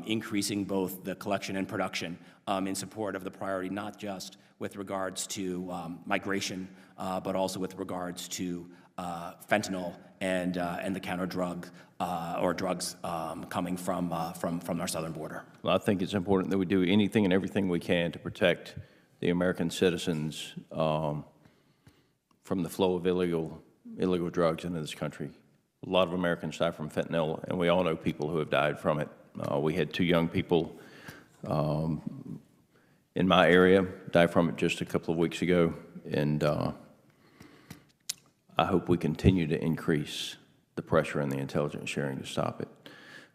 increasing both the collection and production in support of the priority, not just with regards to migration, but also with regards to fentanyl and the counter drug or drugs coming from our southern border. Well, I think it's important that we do anything and everything we can to protect the American citizens from the flow of illegal drugs into this country. A lot of Americans die from fentanyl, and we all know people who have died from it. We had 2 young people in my area die from it just a couple of weeks ago, and I hope we continue to increase the pressure and the intelligence sharing to stop it.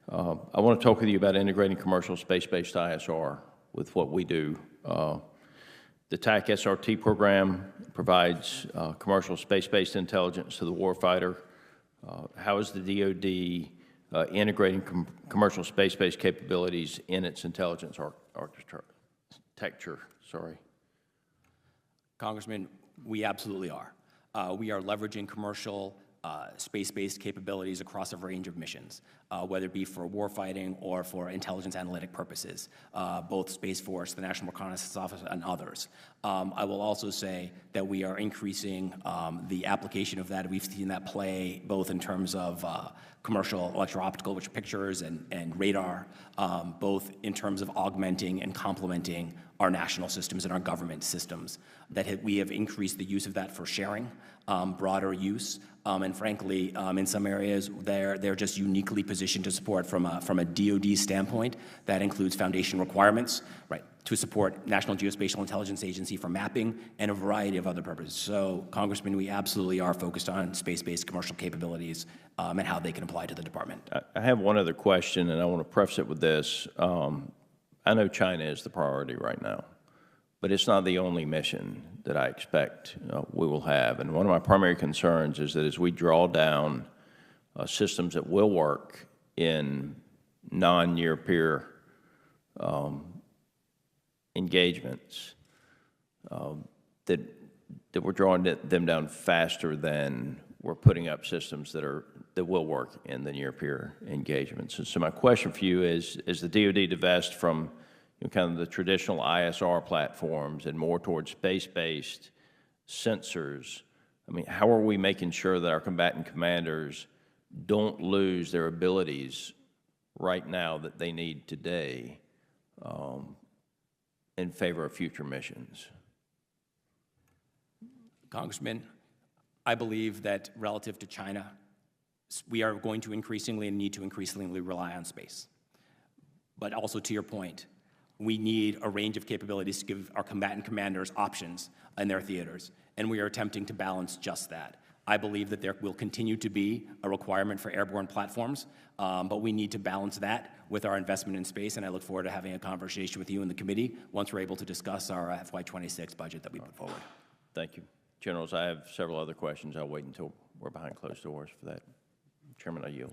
I want to talk with you about integrating commercial space-based ISR with what we do. The TAC SRT program provides commercial space-based intelligence to the warfighter. How is the DOD integrating commercial space-based capabilities in its intelligence architecture? Congressman, we absolutely are. We are leveraging commercial space-based capabilities across a range of missions, whether it be for warfighting or for intelligence analytic purposes, both Space Force, the National Reconnaissance Office, and others. I will also say that we are increasing the application of that. We've seen that play both in terms of commercial electro-optical, which are pictures, and radar, both in terms of augmenting and complementing our national systems and our government systems. We have increased the use of that for sharing, broader use, and frankly, in some areas, they're just uniquely positioned to support from a DOD standpoint. That includes foundation requirements, right, to support National Geospatial Intelligence Agency for mapping and a variety of other purposes. So, Congressman, we absolutely are focused on space-based commercial capabilities and how they can apply to the department. I have one other question, and I want to preface it with this. I know China is the priority right now, but it's not the only mission that I expect we will have. And one of my primary concerns is that as we draw down systems that will work in non-near-peer engagements, that we're drawing them down faster than we're putting up systems that will work in the near-peer engagements. And so my question for you is, as the DOD divests from kind of the traditional ISR platforms and more towards space-based sensors, I mean, how are we making sure that our combatant commanders don't lose their abilities right now that they need today in favor of future missions? Congressman, I believe that relative to China, we are going to increasingly and need to increasingly rely on space. But also to your point, we need a range of capabilities to give our combatant commanders options in their theaters, and we are attempting to balance just that. I believe that there will continue to be a requirement for airborne platforms, but we need to balance that with our investment in space, and I look forward to having a conversation with you in the committee once we're able to discuss our FY26 budget that we put forward. Thank you. Generals, I have several other questions. I'll wait until we're behind closed doors for that. Chairman, I yield.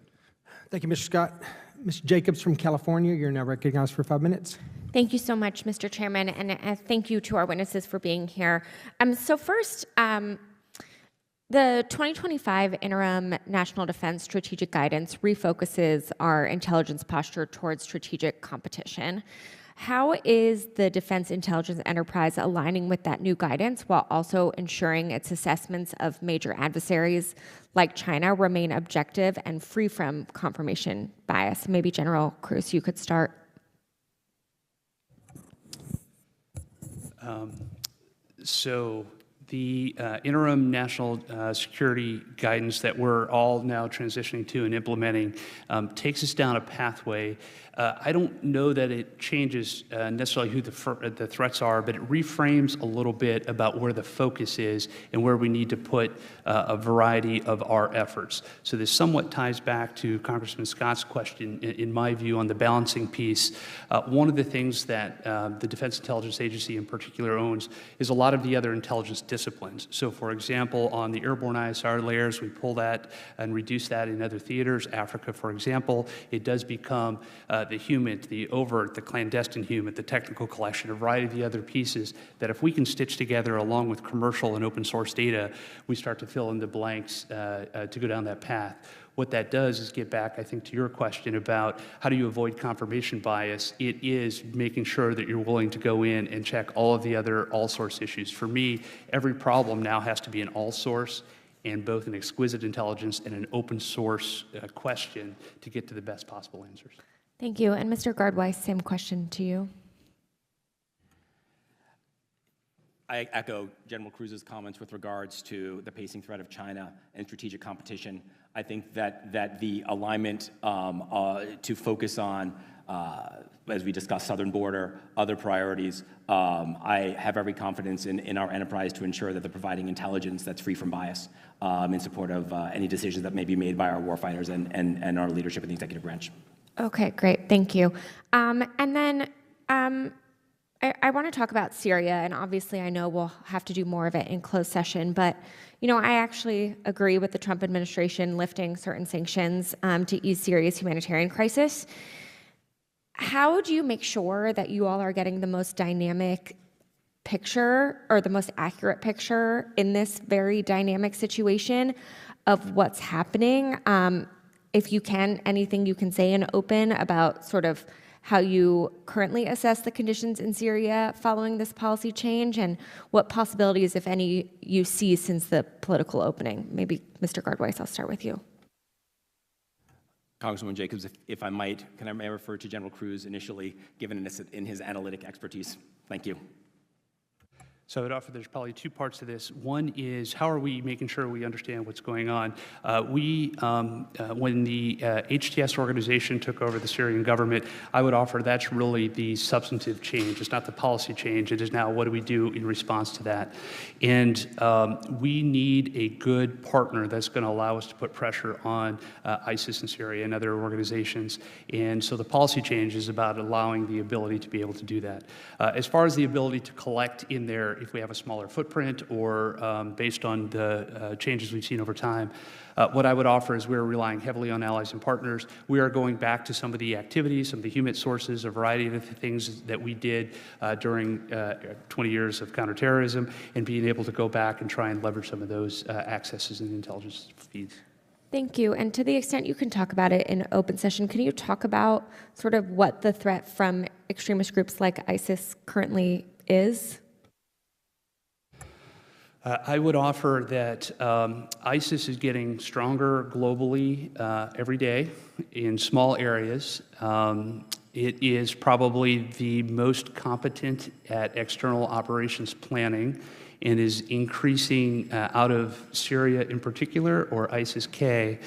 Thank you, Mr. Scott. Mr. Jacobs from California, you're now recognized for 5 minutes. Thank you so much, Mr. Chairman, and thank you to our witnesses for being here. So first, the 2025 Interim National Defense Strategic Guidance refocuses our intelligence posture towards strategic competition. How is the defense intelligence enterprise aligning with that new guidance while also ensuring its assessments of major adversaries like China remain objective and free from confirmation bias? Maybe General Kruse, you could start. So the interim national security guidance that we're all now transitioning to and implementing takes us down a pathway. I don't know that it changes necessarily who the threats are, but it reframes a little bit about where the focus is and where we need to put a variety of our efforts. So this somewhat ties back to Congressman Scott's question, in my view, on the balancing piece. One of the things that the Defense Intelligence Agency in particular owns is a lot of the other intelligence disciplines. So for example, on the airborne ISR layers, we pull that and reduce that in other theaters. Africa, for example, it does become the HUMINT, the overt, the clandestine HUMINT, the technical collection, a variety of the other pieces that if we can stitch together along with commercial and open source data, we start to fill in the blanks to go down that path. What that does is get back, I think, to your question about how do you avoid confirmation bias. It is making sure that you're willing to go in and check all of the other all-source issues. For me, every problem now has to be an all-source and both an exquisite intelligence and an open source question to get to the best possible answers. Thank you. And Mr. Gard-Weiss, same question to you. I echo General Kruse's comments with regards to the pacing threat of China and strategic competition. I think that the alignment to focus on, as we discussed, southern border, other priorities, I have every confidence in our enterprise to ensure that they're providing intelligence that's free from bias in support of any decisions that may be made by our warfighters and our leadership in the executive branch. Okay, great. Thank you. And then I want to talk about Syria, and obviously I know we'll have to do more of it in closed session, but I actually agree with the Trump administration lifting certain sanctions to ease Syria's humanitarian crisis. How do you make sure that you all are getting the most dynamic picture or the most accurate picture in this very dynamic situation of what's happening. If you can, anything you can say in open about sort of how you currently assess the conditions in Syria following this policy change, and what possibilities, if any, you see since the political opening. Maybe Mr. Gard-Weiss, I'll start with you. Congresswoman Jacobs, if I might, may I refer to General Kruse initially, given in his analytic expertise? Thank you. So I would offer there's probably two parts to this. One is, how are we making sure we understand what's going on? When the HTS organization took over the Syrian government, I would offer that's really the substantive change. It's not the policy change. It is now, what do we do in response to that? And we need a good partner that's going to allow us to put pressure on ISIS in Syria and other organizations. And so the policy change is about allowing the ability to be able to do that. As far as the ability to collect in there, if we have a smaller footprint or based on the changes we've seen over time, what I would offer is we're relying heavily on allies and partners. We are going back to some of the activities, some of the human sources, a variety of the things that we did during 20 years of counterterrorism, and being able to go back and try and leverage some of those accesses and intelligence feeds. Thank you. And to the extent you can talk about it in open session, can you talk about sort of what the threat from extremist groups like ISIS currently is? I would offer that ISIS is getting stronger globally every day in small areas. It is probably the most competent at external operations planning and is increasing out of Syria in particular, or ISIS-K,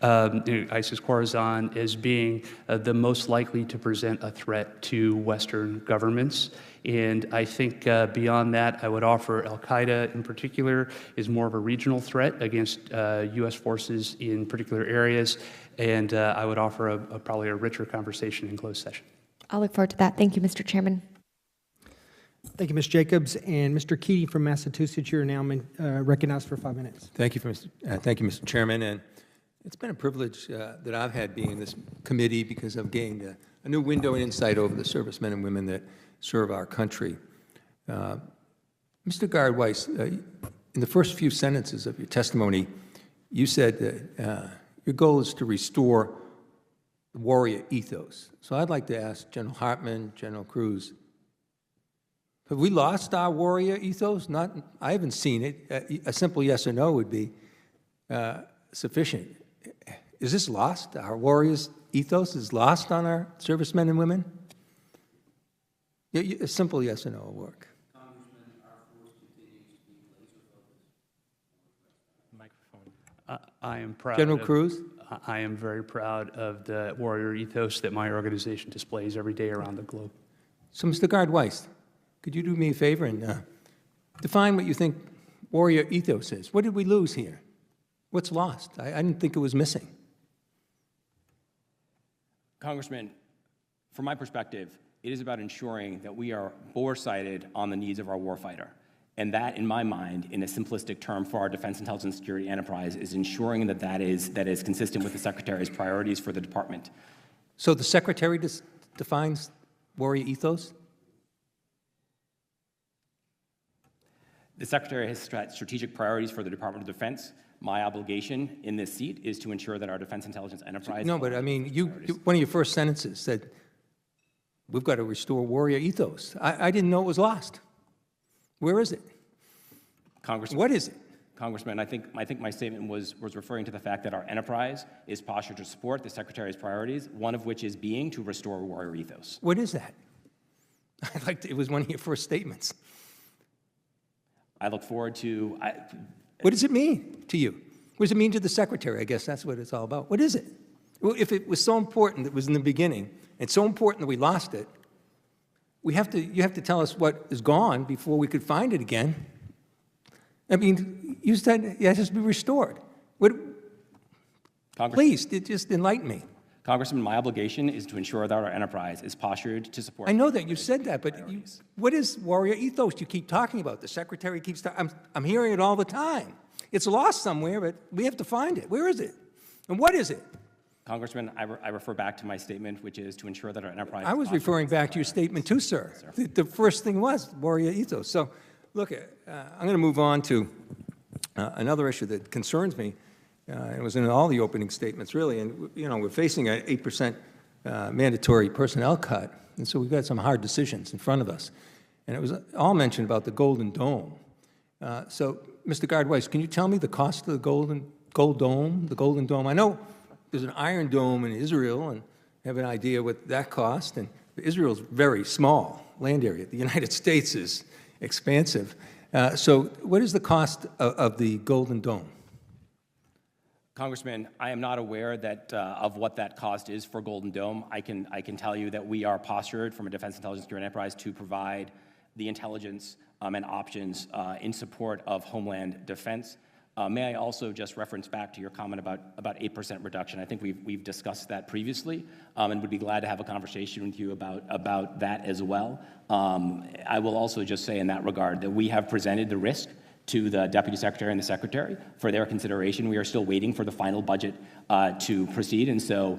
ISIS-Khorasan, as being the most likely to present a threat to Western governments. And I think beyond that, I would offer al-Qaeda in particular is more of a regional threat against U.S. forces in particular areas. And I would offer probably a richer conversation in closed session. I'll look forward to that. Thank you, Mr. Chairman. Thank you, Ms. Jacobs. And Mr. Keating from Massachusetts, you're now recognized for 5 minutes. Thank you, Mr. Chairman. And it's been a privilege that I've had being in this committee because I've gained a new window and insight over the servicemen and women that serve our country. Mr. Gard-Weiss, in the first few sentences of your testimony, you said that your goal is to restore the warrior ethos. So I'd like to ask General Hartman, General Kruse, have we lost our warrior ethos? I haven't seen it. A simple yes or no would be sufficient. Is this lost? Our warriors ethos is lost on our servicemen and women? A simple yes or no will work. Congressman, our force continues to be laser-focused. Microphone. I am proud. General Kruse? I am very proud of the warrior ethos that my organization displays every day around the globe. So, Mr. Gard-Weiss, could you do me a favor and define what you think warrior ethos is? What did we lose here? What's lost? I didn't think it was missing. Congressman, from my perspective, it is about ensuring that we are bore-sighted on the needs of our warfighter. And that, in my mind, in a simplistic term for our defense, intelligence, security enterprise, is ensuring that is consistent with the Secretary's priorities for the department. So the Secretary defines warrior ethos? The Secretary has strategic priorities for the Department of Defense. My obligation in this seat is to ensure that our defense intelligence enterprise... No, but I mean, one of your first sentences said, we've got to restore warrior ethos. I didn't know it was lost. Where is it? Congressman, what is it? Congressman, I think my statement was referring to the fact that our enterprise is postured to support the Secretary's priorities, one of which is being to restore warrior ethos. What is that? It was one of your first statements. I look forward to... What does it mean to you? What does it mean to the Secretary? I guess that's what it's all about. What is it? Well, if it was so important that it was in the beginning, and so important that we lost it, you have to tell us what is gone before we could find it again. I mean, you said it has to be restored. Please, just enlighten me. Congressman, my obligation is to ensure that our enterprise is postured to support... I know that you said that, but what is warrior ethos you keep talking about? The Secretary keeps talking. I'm hearing it all the time. It's lost somewhere, but we have to find it. Where is it? And what is it? Congressman, I refer back to my statement, which is to ensure that our enterprise... I was referring back to your statement too, sir. The first thing was warrior ethos. So, look, I'm going to move on to another issue that concerns me. It was in all the opening statements, really. And, you know, we're facing an 8% mandatory personnel cut, and so we've got some hard decisions in front of us. And it was all mentioned about the Golden Dome. So, Mr. Gard-Weiss, can you tell me the cost of the Golden Dome? I know there's an Iron Dome in Israel, and I have an idea what that cost. And Israel's very small land area. The United States is expansive. So what is the cost of the Golden Dome? Congressman, I am not aware that of what that cost is for Golden Dome. I can tell you that we are postured from a defense intelligence security enterprise to provide the intelligence and options in support of homeland defense. May I also just reference back to your comment about 8% reduction? I think we've discussed that previously, and would be glad to have a conversation with you about that as well. I will also just say in that regard that we have presented the risk to the Deputy Secretary and the Secretary for their consideration. We are still waiting for the final budget to proceed, and so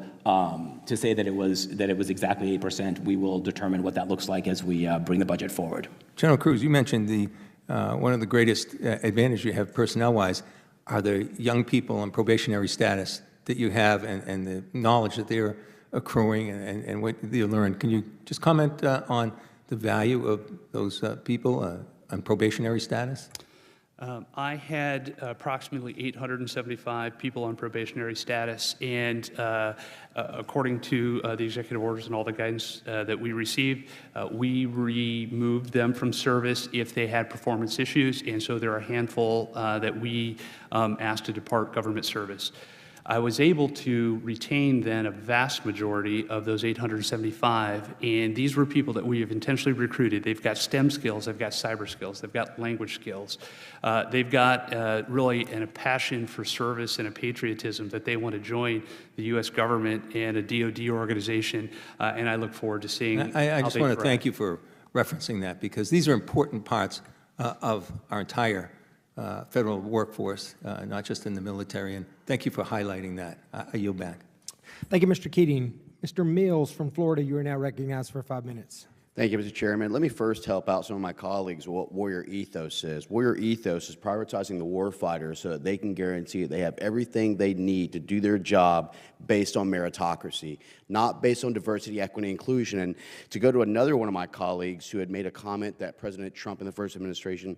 to say that it was exactly 8%, we will determine what that looks like as we bring the budget forward. General Kruse, you mentioned one of the greatest advantages you have personnel-wise are the young people on probationary status that you have and the knowledge that they're accruing and what they learn. Can you just comment on the value of those people on probationary status? I had approximately 875 people on probationary status, and according to the executive orders and all the guidance that we received, we removed them from service if they had performance issues, and so there are a handful that we asked to depart government service. I was able to retain then a vast majority of those 875, and these were people that we have intentionally recruited. They've got STEM skills, they've got cyber skills, they've got language skills. They've got really a passion for service and a patriotism that they want to join the U.S. government and a DOD organization, and I look forward to seeing I just want to thank you for referencing that, because these are important parts of our entire federal workforce, not just in the military, and thank you for highlighting that. I yield back. Thank you, Mr. Keating. Mr. Mills from Florida, you are now recognized for 5 minutes. Thank you, Mr. Chairman. Let me first help out some of my colleagues what warrior ethos is. Warrior ethos is prioritizing the warfighter so that they can guarantee that they have everything they need to do their job based on meritocracy, not based on diversity, equity, inclusion. And to go to another one of my colleagues who had made a comment that President Trump in the first administration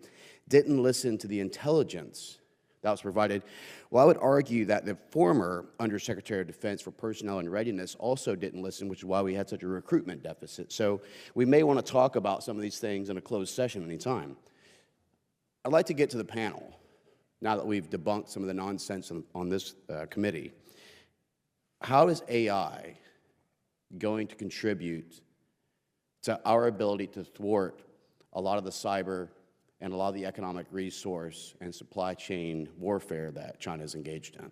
didn't listen to the intelligence that was provided. Well, I would argue that the former Undersecretary of Defense for Personnel and Readiness also didn't listen, which is why we had such a recruitment deficit. So we may want to talk about some of these things in a closed session anytime. I'd like to get to the panel, now that we've debunked some of the nonsense on this committee. How is AI going to contribute to our ability to thwart a lot of the cyber and a lot of the economic resource and supply chain warfare that China is engaged in?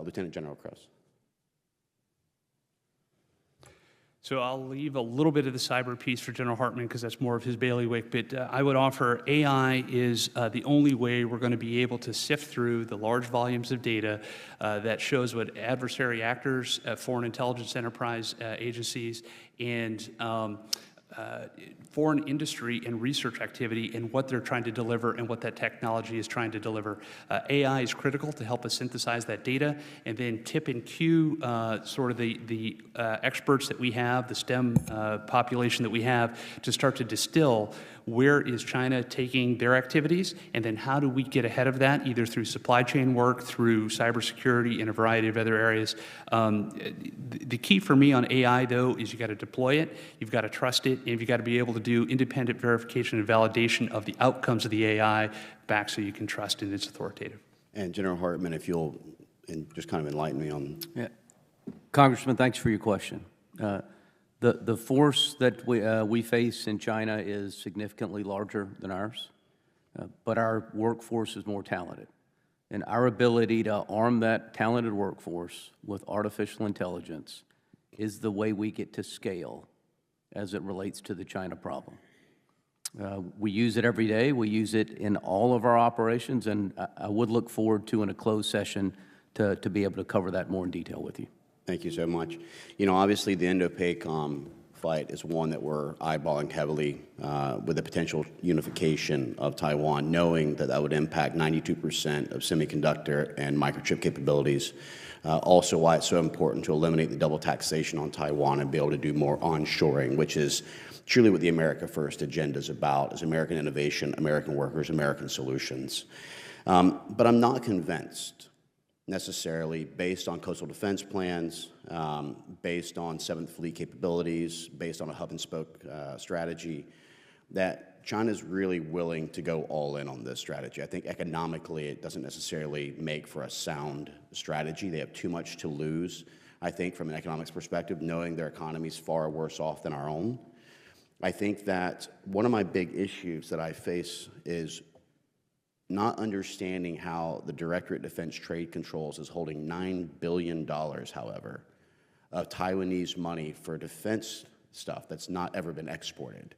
Lieutenant General Kruse. So I'll leave a little bit of the cyber piece for General Hartman because that's more of his bailiwick, but I would offer AI is the only way we're going to be able to sift through the large volumes of data that shows what adversary actors, foreign intelligence enterprise agencies, and foreign industry and research activity and what they're trying to deliver and what that technology is trying to deliver. AI is critical to help us synthesize that data and then tip and cue sort of the experts that we have, the STEM population that we have, to start to distill where is China taking their activities, and then how do we get ahead of that, either through supply chain work, through cybersecurity, and a variety of other areas. The key for me on AI, though, is you got to deploy it, you've got to trust it, and you've got to be able to do independent verification and validation of the outcomes of the AI back so you can trust it and it's authoritative. And General Hartman, if you'll just kind of enlighten me on. Yeah. Congressman, thanks for your question. The force that we face in China is significantly larger than ours, but our workforce is more talented. And our ability to arm that talented workforce with artificial intelligence is the way we get to scale as it relates to the China problem. We use it every day. We use it in all of our operations, and I would look forward to, in a closed session, to be able to cover that more in detail with you. Thank you so much. You know, obviously the Indo-PACOM fight is one that we're eyeballing heavily with the potential unification of Taiwan, knowing that that would impact 92% of semiconductor and microchip capabilities. Also why it's so important to eliminate the double taxation on Taiwan and be able to do more onshoring, which is truly what the America First agenda is about, is American innovation, American workers, American solutions. But I'm not convinced necessarily, based on coastal defense plans, based on 7th Fleet capabilities, based on a hub-and-spoke strategy, that China's really willing to go all in on this strategy. I think economically it doesn't necessarily make for a sound strategy. They have too much to lose, I think, from an economics perspective, knowing their economy's far worse off than our own. I think that one of my big issues that I face is not understanding how the Directorate of Defense Trade Controls is holding $9 billion, however, of Taiwanese money for defense stuff that's not ever been exported.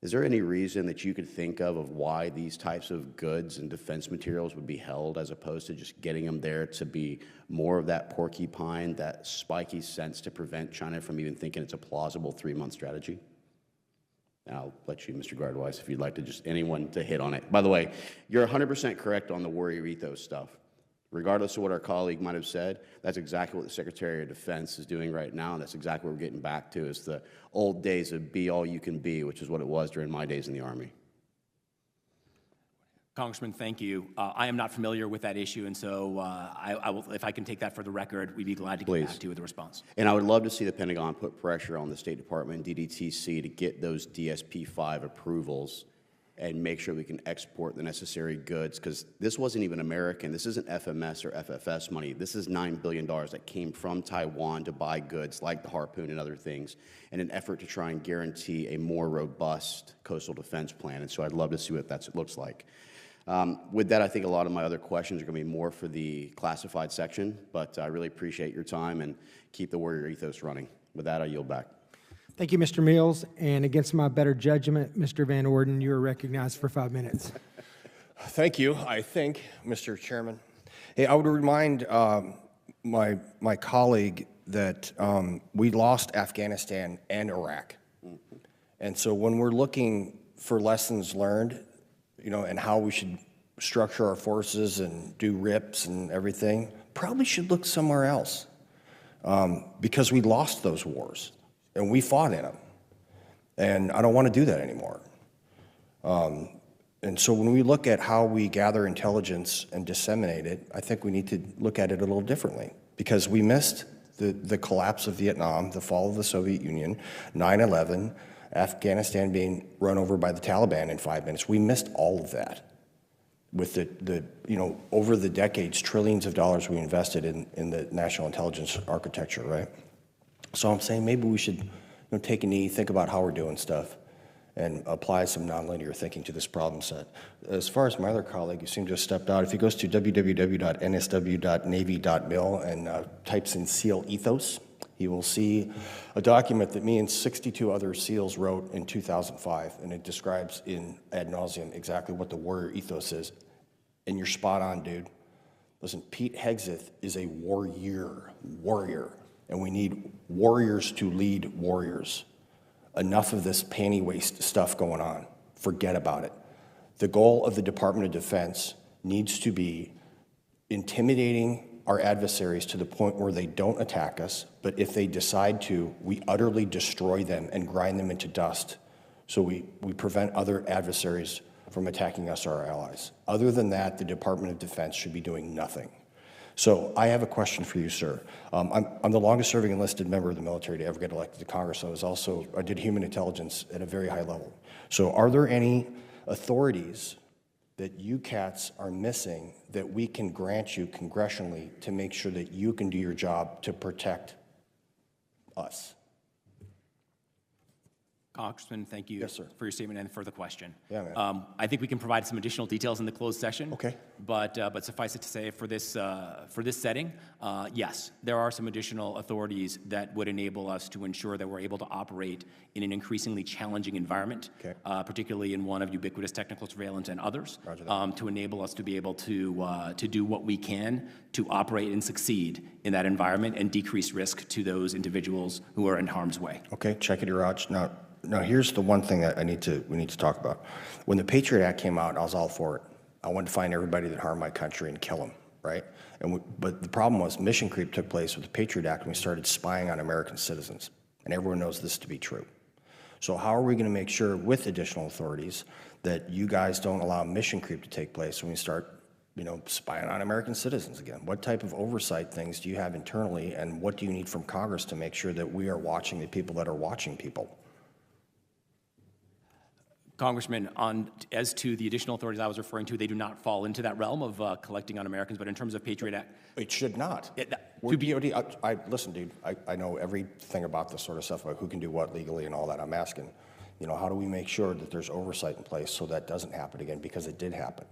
Is there any reason that you could think of why these types of goods and defense materials would be held as opposed to just getting them there to be more of that porcupine, that spiky sense to prevent China from even thinking it's a plausible 3-month strategy? And I'll let you, Mr. Gard-Weiss, if you'd like to just anyone to hit on it. By the way, you're 100% correct on the warrior ethos stuff. Regardless of what our colleague might have said, that's exactly what the Secretary of Defense is doing right now, and that's exactly what we're getting back to, is the old days of be all you can be, which is what it was during my days in the Army. Congressman, thank you. I am not familiar with that issue, and so I will, if I can take that for the record, we'd be glad to get back to you with a response. And I would love to see the Pentagon put pressure on the State Department and DDTC to get those DSP-5 approvals and make sure we can export the necessary goods, because this wasn't even American. This isn't FMS or FFS money. This is $9 billion that came from Taiwan to buy goods like the Harpoon and other things in an effort to try and guarantee a more robust coastal defense plan. And so I'd love to see what that looks like. With that, I think a lot of my other questions are going to be more for the classified section, but I really appreciate your time and keep the warrior ethos running. With that, I yield back. Thank you, Mr. Mills. And against my better judgment, Mr. Van Orden, you are recognized for 5 minutes. Thank you, I think, Mr. Chairman. Hey, I would remind my colleague that we lost Afghanistan and Iraq. And so when we're looking for lessons learned, you know, and how we should structure our forces and do RIPs and everything, probably should look somewhere else, because we lost those wars and we fought in them, and I don't want to do that anymore. And so when we look at how we gather intelligence and disseminate it, I think we need to look at it a little differently, because we missed the collapse of Vietnam, the fall of the Soviet Union, 9/11, Afghanistan being run over by the Taliban in 5 minutes. We missed all of that with the you know, over the decades, trillions of dollars we invested in the national intelligence architecture, right? So I'm saying maybe we should, you know, take a knee, think about how we're doing stuff, and apply some nonlinear thinking to this problem set. As far as my other colleague, who seemed to have stepped out, if he goes to www.nsw.navy.mil and types in SEAL ethos, he will see a document that me and 62 other SEALs wrote in 2005, and it describes in ad nauseum exactly what the warrior ethos is. And you're spot on, dude. Listen, Pete Hegseth is a warrior, and we need warriors to lead warriors. Enough of this panty waist stuff going on. Forget about it. The goal of the Department of Defense needs to be intimidating our adversaries to the point where they don't attack us, but if they decide to, we utterly destroy them and grind them into dust, so we prevent other adversaries from attacking us or our allies. Other than that, the Department of Defense should be doing nothing. So I have a question for you, sir. I'm the longest serving enlisted member of the military to ever get elected to Congress. I did human intelligence at a very high level. So are there any authorities that you cats are missing that we can grant you congressionally to make sure that you can do your job to protect us? Congressman, thank you Yes, sir. for your statement and for the question. Yeah, man. I think we can provide some additional details in the closed session. Okay. But suffice it to say, for this setting, yes, there are some additional authorities that would enable us to ensure that we're able to operate in an increasingly challenging environment, Okay. Particularly in one of ubiquitous technical surveillance and others, Roger that. to enable us to be able to do what we can to operate and succeed in that environment and decrease risk to those individuals who are in harm's way. Okay, check it, Raj. Now, here's the one thing that we need to talk about. When the Patriot Act came out, I was all for it. I wanted to find everybody that harmed my country and kill them, right? But the problem was mission creep took place with the Patriot Act when we started spying on American citizens, and everyone knows this to be true. So how are we going to make sure with additional authorities that you guys don't allow mission creep to take place when we start, spying on American citizens again? What type of oversight things do you have internally, and what do you need from Congress to make sure that we are watching the people that are watching people? Congressman, as to the additional authorities I was referring to, they do not fall into that realm of collecting on Americans, but in terms of Patriot Act. It should not. We're DOD. Listen, dude, I know everything about this sort of stuff, about who can do what legally and all that. I'm asking, how do we make sure that there's oversight in place so that doesn't happen again, because it did happen?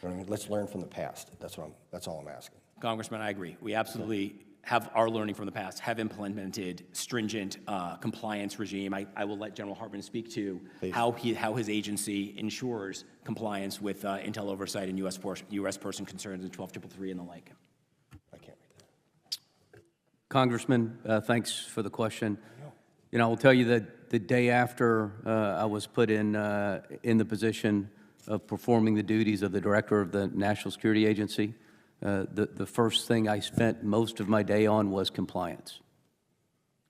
You know what I mean? Let's learn from the past. That's all I'm asking. Congressman, I agree. We absolutely have our learning from the past, have implemented stringent compliance regime. I will let General Hartman speak to how his agency ensures compliance with intel oversight and U.S. person concerns in 12333 and the like. I can't read that. Congressman, thanks for the question. I will tell you that the day after I was put in the position of performing the duties of the director of the National Security Agency, the first thing I spent most of my day on was compliance.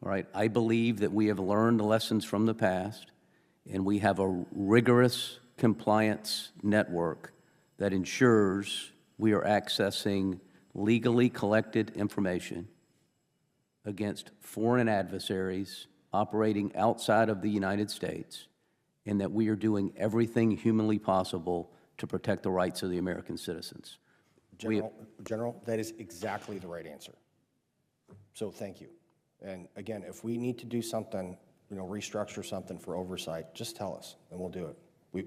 All right, I believe that we have learned the lessons from the past, and we have a rigorous compliance network that ensures we are accessing legally collected information against foreign adversaries operating outside of the United States, and that we are doing everything humanly possible to protect the rights of the American citizens. General, that is exactly the right answer. So thank you. And again, if we need to do something, restructure something for oversight, just tell us, and we'll do it.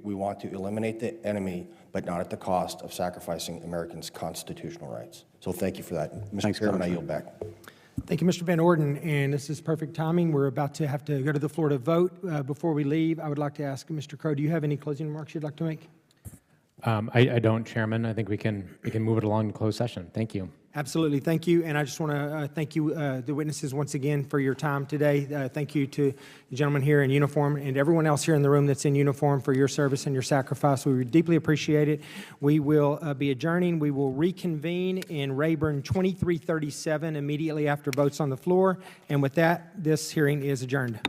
We want to eliminate the enemy, but not at the cost of sacrificing Americans' constitutional rights. So thank you for that. Mr. Chairman, I yield back. Thank you, Mr. Van Orden, and this is perfect timing. We're about to have to go to the floor to vote. Before we leave, I would like to ask Mr. Crow, do you have any closing remarks you'd like to make? I don't, Chairman. I think we can move it along to closed session. Thank you. Absolutely. Thank you. And I just want to thank you, the witnesses, once again for your time today. Thank you to the gentleman here in uniform and everyone else here in the room that's in uniform for your service and your sacrifice. We deeply appreciate it. We will be adjourning. We will reconvene in Rayburn 2337 immediately after votes on the floor. And with that, this hearing is adjourned.